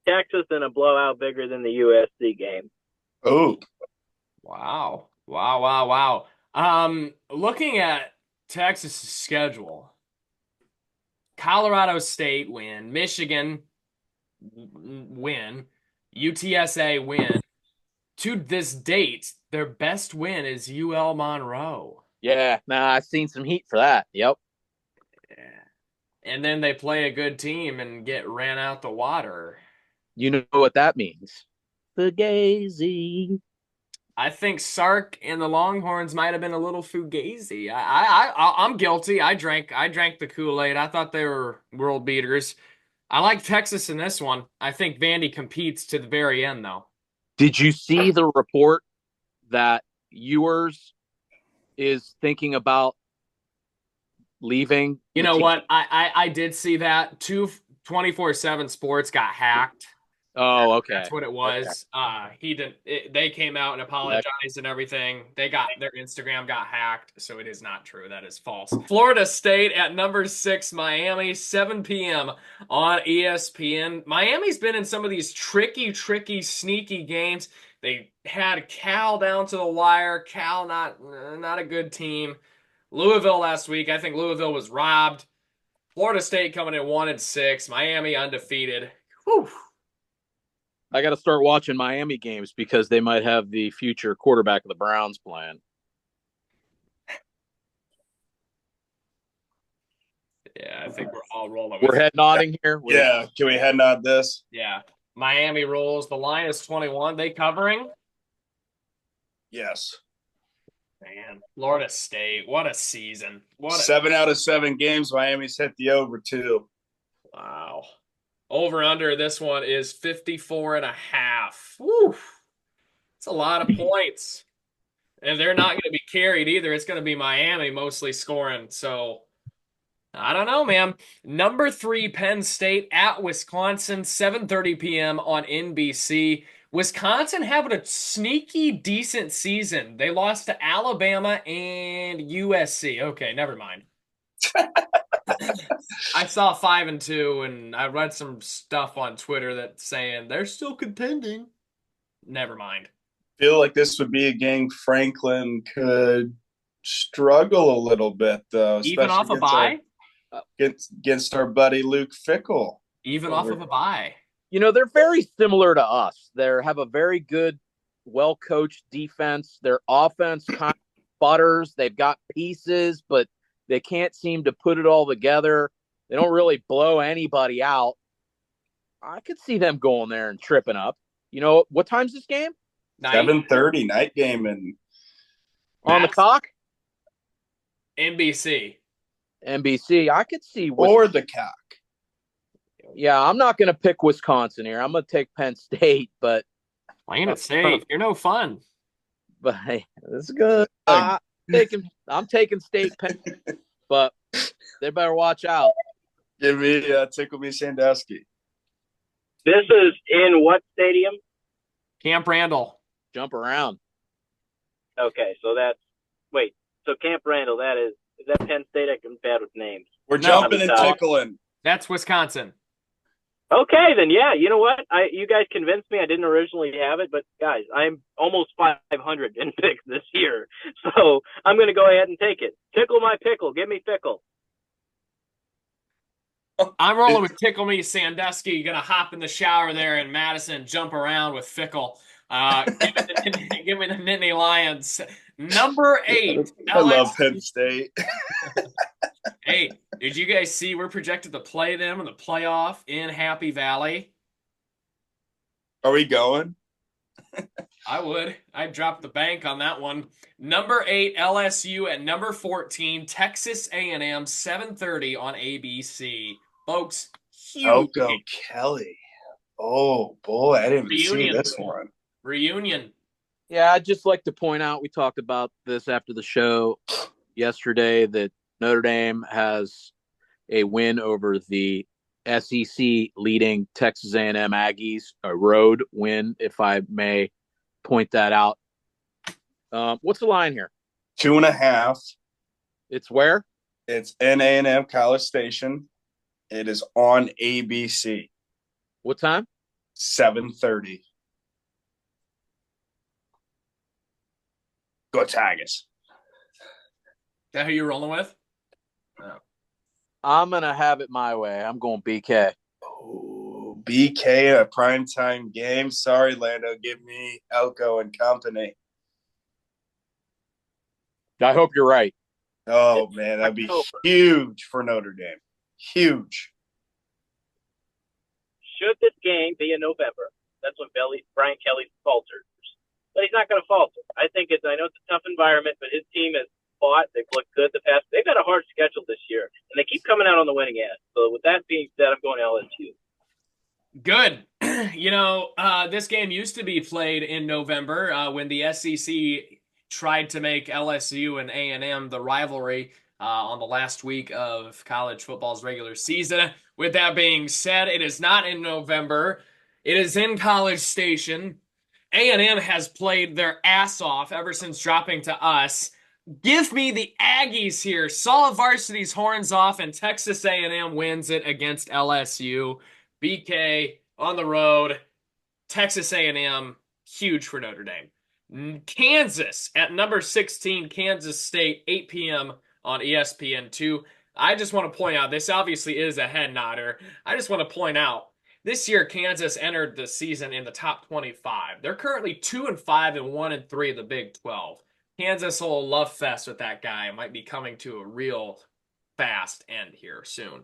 [SPEAKER 12] Texas in a blowout bigger than the USC game.
[SPEAKER 7] Oh.
[SPEAKER 1] Wow. Looking at Texas' schedule, Colorado State win, Michigan win, UTSA win. To this date, their best win is UL Monroe.
[SPEAKER 6] Yeah, I've seen some heat for that. Yep.
[SPEAKER 1] Yeah. And then they play a good team and get ran out the water.
[SPEAKER 6] You know what that means. Fugazi.
[SPEAKER 1] I think Sark and the Longhorns might have been a little fugazi. I'm guilty. I drank the Kool-Aid. I thought they were world beaters. I like Texas in this one. I think Vandy competes to the very end, though.
[SPEAKER 6] Did you see the report that Ewers is thinking about leaving?
[SPEAKER 1] You know what? I did see that. 24/7 Sports got hacked.
[SPEAKER 6] Oh, okay.
[SPEAKER 1] That's what it was. Okay. They came out and apologized and everything. Their Instagram got hacked, so it is not true. That is false. Florida State at number 6, Miami, 7 p.m. on ESPN. Miami's been in some of these tricky, sneaky games. They had Cal down to the wire. Cal not a good team. Louisville last week, I think Louisville was robbed. Florida State coming in 1-6. Miami undefeated. Whew.
[SPEAKER 6] I got to start watching Miami games because they might have the future quarterback of the Browns playing.
[SPEAKER 1] Yeah, I think we're all rolling.
[SPEAKER 6] We're head nodding here.
[SPEAKER 7] Yeah, can we head nod this?
[SPEAKER 1] Yeah. Miami rolls. The line is 21. They covering?
[SPEAKER 7] Yes.
[SPEAKER 1] Man, Florida State. What a season.
[SPEAKER 7] 7 out of 7 games, Miami's hit the over, too.
[SPEAKER 1] Wow. Over under this one is 54.5. Woo. It's a lot of points. And they're not going to be carried either. It's going to be Miami mostly scoring. So, I don't know, man. Number 3, Penn State at Wisconsin, 7:30 p.m. on NBC. Wisconsin having a sneaky, decent season. They lost to Alabama and USC. Okay, never mind. I saw 5-2, and I read some stuff on Twitter that's saying they're still contending. Never mind.
[SPEAKER 7] Feel like this would be a game Franklin could struggle a little bit, though.
[SPEAKER 1] Even off a bye?
[SPEAKER 7] Against our buddy Luke Fickell.
[SPEAKER 1] Even off of a bye.
[SPEAKER 6] You know, they're very similar to us. They have a very good, well-coached defense. Their offense kind of butters. They've got pieces, but they can't seem to put it all together. They don't really blow anybody out. I could see them going there and tripping up. You know, what time's this game?
[SPEAKER 7] 7:30 night game and
[SPEAKER 6] on the cock?
[SPEAKER 1] NBC.
[SPEAKER 6] I could see.
[SPEAKER 7] Or the cock.
[SPEAKER 6] Yeah, I'm not going to pick Wisconsin here. I'm going to take Penn State, but
[SPEAKER 1] playing it safe. You're no fun.
[SPEAKER 6] But hey, this is good. I'm taking State Penn, but they better watch out.
[SPEAKER 7] Give me Tickle Me Sandusky.
[SPEAKER 12] This is in what stadium?
[SPEAKER 1] Camp Randall.
[SPEAKER 6] Jump around.
[SPEAKER 12] Okay, so Camp Randall, is that Penn State? I'm bad with names.
[SPEAKER 7] We're jumping and tickling.
[SPEAKER 1] That's Wisconsin.
[SPEAKER 12] Okay, then, yeah. You know what? You guys convinced me. I didn't originally have it, but guys, I'm almost 500 in picks this year, so I'm going to go ahead and take it. Tickle my pickle. Give me Fickle.
[SPEAKER 1] I'm rolling with Tickle Me Sandusky. You're going to hop in the shower there in Madison, jump around with Fickle. Give me the Nittany Lions. Number 8.
[SPEAKER 7] I love Penn State.
[SPEAKER 1] Hey, did you guys see we're projected to play them in the playoff in Happy Valley?
[SPEAKER 7] Are we going?
[SPEAKER 1] I would. I'd drop the bank on that one. Number 8, LSU at number 14, Texas A&M, 7:30 on ABC. Folks, huge.
[SPEAKER 7] Oko Kelly. Oh, boy, I didn't see this one.
[SPEAKER 1] Reunion.
[SPEAKER 6] Yeah, I'd just like to point out, we talked about this after the show yesterday, that Notre Dame has a win over the SEC leading Texas A&M Aggies, a road win, if I may point that out. What's the line here?
[SPEAKER 7] 2.5.
[SPEAKER 6] It's where?
[SPEAKER 7] It's in A&M College Station. It is on ABC.
[SPEAKER 6] What time?
[SPEAKER 7] 7:30. Go Tigers.
[SPEAKER 1] Is that who you're rolling with?
[SPEAKER 6] Oh. I'm going to have it my way. I'm going BK.
[SPEAKER 7] Oh, BK, a primetime game. Sorry, Lando. Give me Elko and company.
[SPEAKER 6] I hope you're right.
[SPEAKER 7] Oh, man, that'd be huge for Notre Dame. Huge.
[SPEAKER 12] Should this game be in November? That's when Brian Kelly falters. But he's not going to falter. I know it's a tough environment, but his team has fought. They've looked good the past. They've got a hard schedule this year, and they keep coming out on the winning end. So with that being said, I'm going LSU.
[SPEAKER 1] Good. This game used to be played in November when the SEC tried to make LSU and A&M the rivalry on the last week of college football's regular season. With that being said, it is not in November. It is in College Station. A&M has played their ass off ever since dropping to us. Give me the Aggies here. Saw varsity's horns off, and Texas A&M wins it against LSU. BK on the road. Texas A&M, huge for Notre Dame. Kansas at number 16, Kansas State, 8 p.m. on ESPN2. I just want to point out, this obviously is a head nodder. I just want to point out, this year Kansas entered the season in the top 25. They're currently 2-5 and 1-3 in the Big 12. Kansas will love fest with that guy. It might be coming to a real fast end here soon.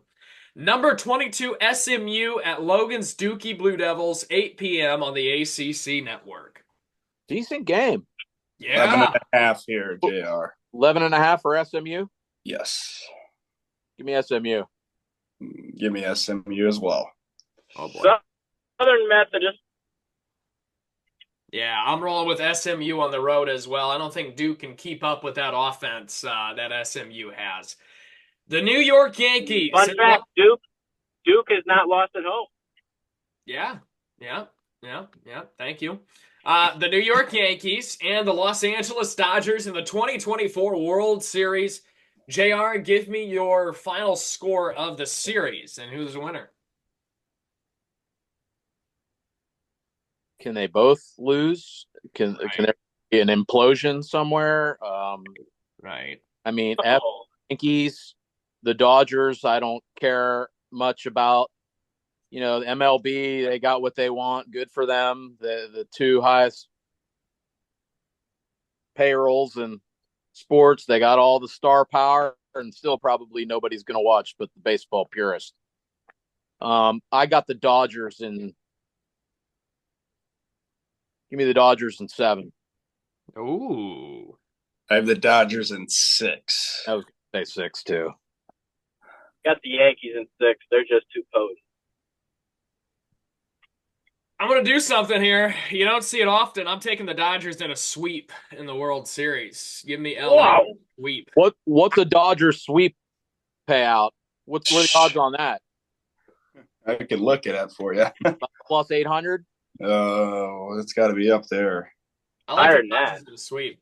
[SPEAKER 1] Number 22, SMU at Logan's Dookie Blue Devils, 8 p.m. on the ACC network.
[SPEAKER 6] Decent game.
[SPEAKER 1] Yeah.
[SPEAKER 7] 11.5 here, JR.
[SPEAKER 6] 11.5 for SMU?
[SPEAKER 7] Yes.
[SPEAKER 6] Give me SMU.
[SPEAKER 7] Give me SMU as well.
[SPEAKER 1] Oh, boy.
[SPEAKER 12] Southern Methodist.
[SPEAKER 1] Yeah, I'm rolling with SMU on the road as well. I don't think Duke can keep up with that offense that SMU has. The New York Yankees.
[SPEAKER 12] Fun fact, Duke has not lost at home.
[SPEAKER 1] Yeah. Thank you. The New York Yankees and the Los Angeles Dodgers in the 2024 World Series. JR, give me your final score of the series and who's the winner.
[SPEAKER 6] Can they both lose? Can there be an implosion somewhere?
[SPEAKER 1] Right.
[SPEAKER 6] I mean, Yankees, the Dodgers, I don't care much about. The MLB, they got what they want. Good for them. The two highest payrolls in sports. They got all the star power, and still probably nobody's going to watch but the baseball purist. I got the Dodgers in. Give me the Dodgers in 7.
[SPEAKER 1] Ooh.
[SPEAKER 7] I have the Dodgers in 6.
[SPEAKER 6] I was going to say 6 too.
[SPEAKER 12] Got the Yankees in 6. They're just too potent.
[SPEAKER 1] I'm going to do something here. You don't see it often. I'm taking the Dodgers in a sweep in the World Series. Give me LA sweep.
[SPEAKER 6] What's a Dodgers sweep payout? What are the odds on that?
[SPEAKER 7] I can look at it for you.
[SPEAKER 6] Plus 800?
[SPEAKER 7] Oh, it's got to be up there.
[SPEAKER 1] I like the Dodgers in a sweep.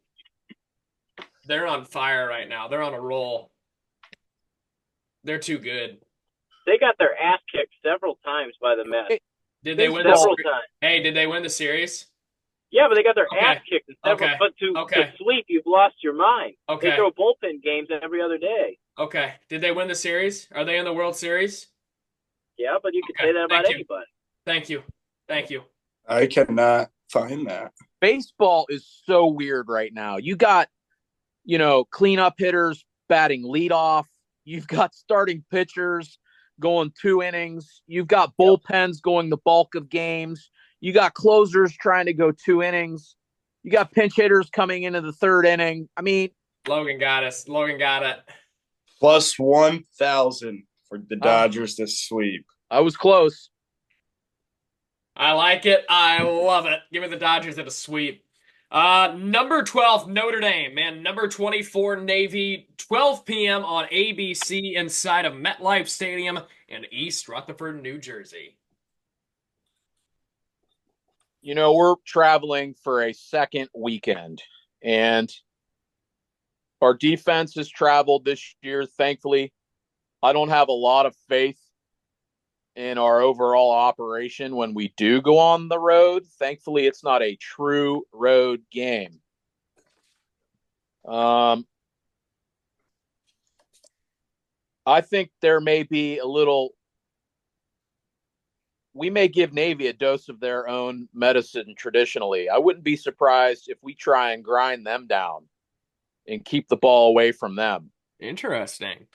[SPEAKER 1] They're on fire right now. They're on a roll. They're too good.
[SPEAKER 12] They got their ass kicked several times by the Mets.
[SPEAKER 1] Did they win
[SPEAKER 12] several times?
[SPEAKER 1] Hey, did they win the series?
[SPEAKER 12] Yeah, but they got their ass kicked in several. But to sweep, you've lost your mind.
[SPEAKER 1] Okay.
[SPEAKER 12] They throw bullpen games every other day.
[SPEAKER 1] Okay. Did they win the series? Are they in the World Series?
[SPEAKER 12] Yeah, but you can say that about anybody.
[SPEAKER 1] Thank you.
[SPEAKER 7] I cannot find that.
[SPEAKER 6] Baseball is so weird right now. You got, cleanup hitters batting leadoff. You've got starting pitchers going 2 innings. You've got bullpens going the bulk of games. You got closers trying to go 2 innings. You got pinch hitters coming into the 3rd inning. I mean,
[SPEAKER 1] Logan got us. Logan got it.
[SPEAKER 7] Plus 1,000 for the Dodgers to sweep.
[SPEAKER 6] I was close.
[SPEAKER 1] I like it. I love it. Give me the Dodgers at a sweep. Number 12, Notre Dame, and number 24, Navy, 12 p.m. on ABC inside of MetLife Stadium in East Rutherford, New Jersey.
[SPEAKER 6] We're traveling for a second weekend, and Our defense has traveled this year, thankfully. I don't have a lot of faith in our overall operation when we do go on the road. Thankfully, it's not a true road game. I think there may be we may give Navy a dose of their own medicine traditionally. I wouldn't be surprised if we try and grind them down and keep the ball away from them.
[SPEAKER 1] Interesting.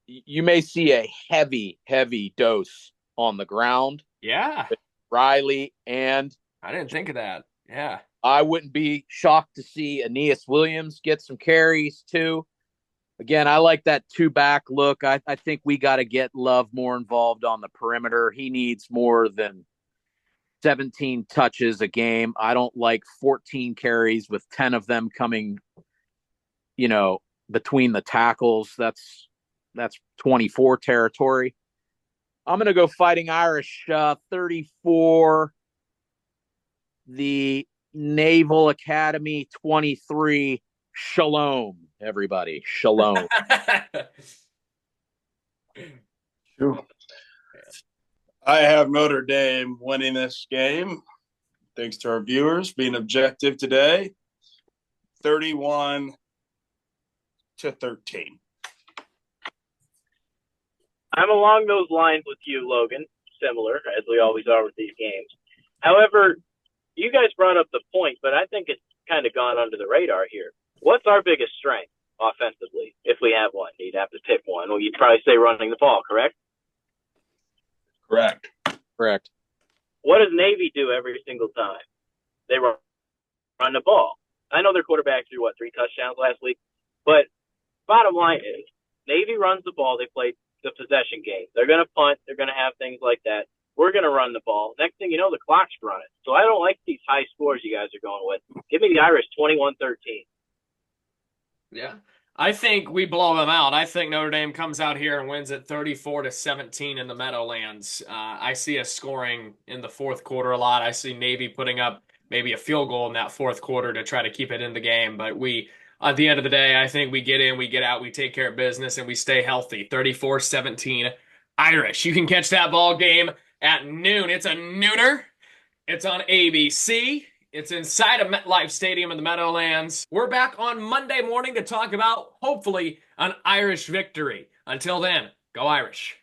[SPEAKER 6] You may see a heavy dose on the ground.
[SPEAKER 1] Yeah.
[SPEAKER 6] Riley, and
[SPEAKER 1] I didn't think of that. Yeah.
[SPEAKER 6] I wouldn't be shocked to see Aeneas Williams get some carries too. Again, I like that two-back look. I think we got to get Love more involved on the perimeter. He needs more than 17 touches a game. I don't like 14 carries with 10 of them coming, between the tackles. That's 24 territory. I'm going to go Fighting Irish 34. The Naval Academy 23. Shalom, everybody. Shalom.
[SPEAKER 7] I have Notre Dame winning this game. Thanks to our viewers being objective today. 31-13.
[SPEAKER 12] I'm along those lines with you, Logan, similar, as we always are with these games. However, you guys brought up the point, but I think it's kind of gone under the radar here. What's our biggest strength offensively, if we have one? You'd have to pick one. Well, you'd probably say running the ball, correct?
[SPEAKER 7] Correct.
[SPEAKER 12] What does Navy do every single time? They run the ball. I know their quarterback threw, 3 touchdowns last week? But bottom line is, Navy runs the ball. They play the possession game. They're going to punt. They're going to have things like that. We're going to run the ball. Next thing you know, the clock's running. So I don't like these high scores you guys are going with. Give me the Irish 21-13.
[SPEAKER 1] Yeah. I think we blow them out. I think Notre Dame comes out here and wins it 34-17 in the Meadowlands. I see us scoring in the fourth quarter a lot. I see Navy putting up maybe a field goal in that fourth quarter to try to keep it in the game. But at the end of the day, I think we get in, we get out, we take care of business, and we stay healthy. 34-17 Irish. You can catch that ball game at noon. It's a nooner. It's on ABC. It's inside of MetLife Stadium in the Meadowlands. We're back on Monday morning to talk about, hopefully, an Irish victory. Until then, go Irish.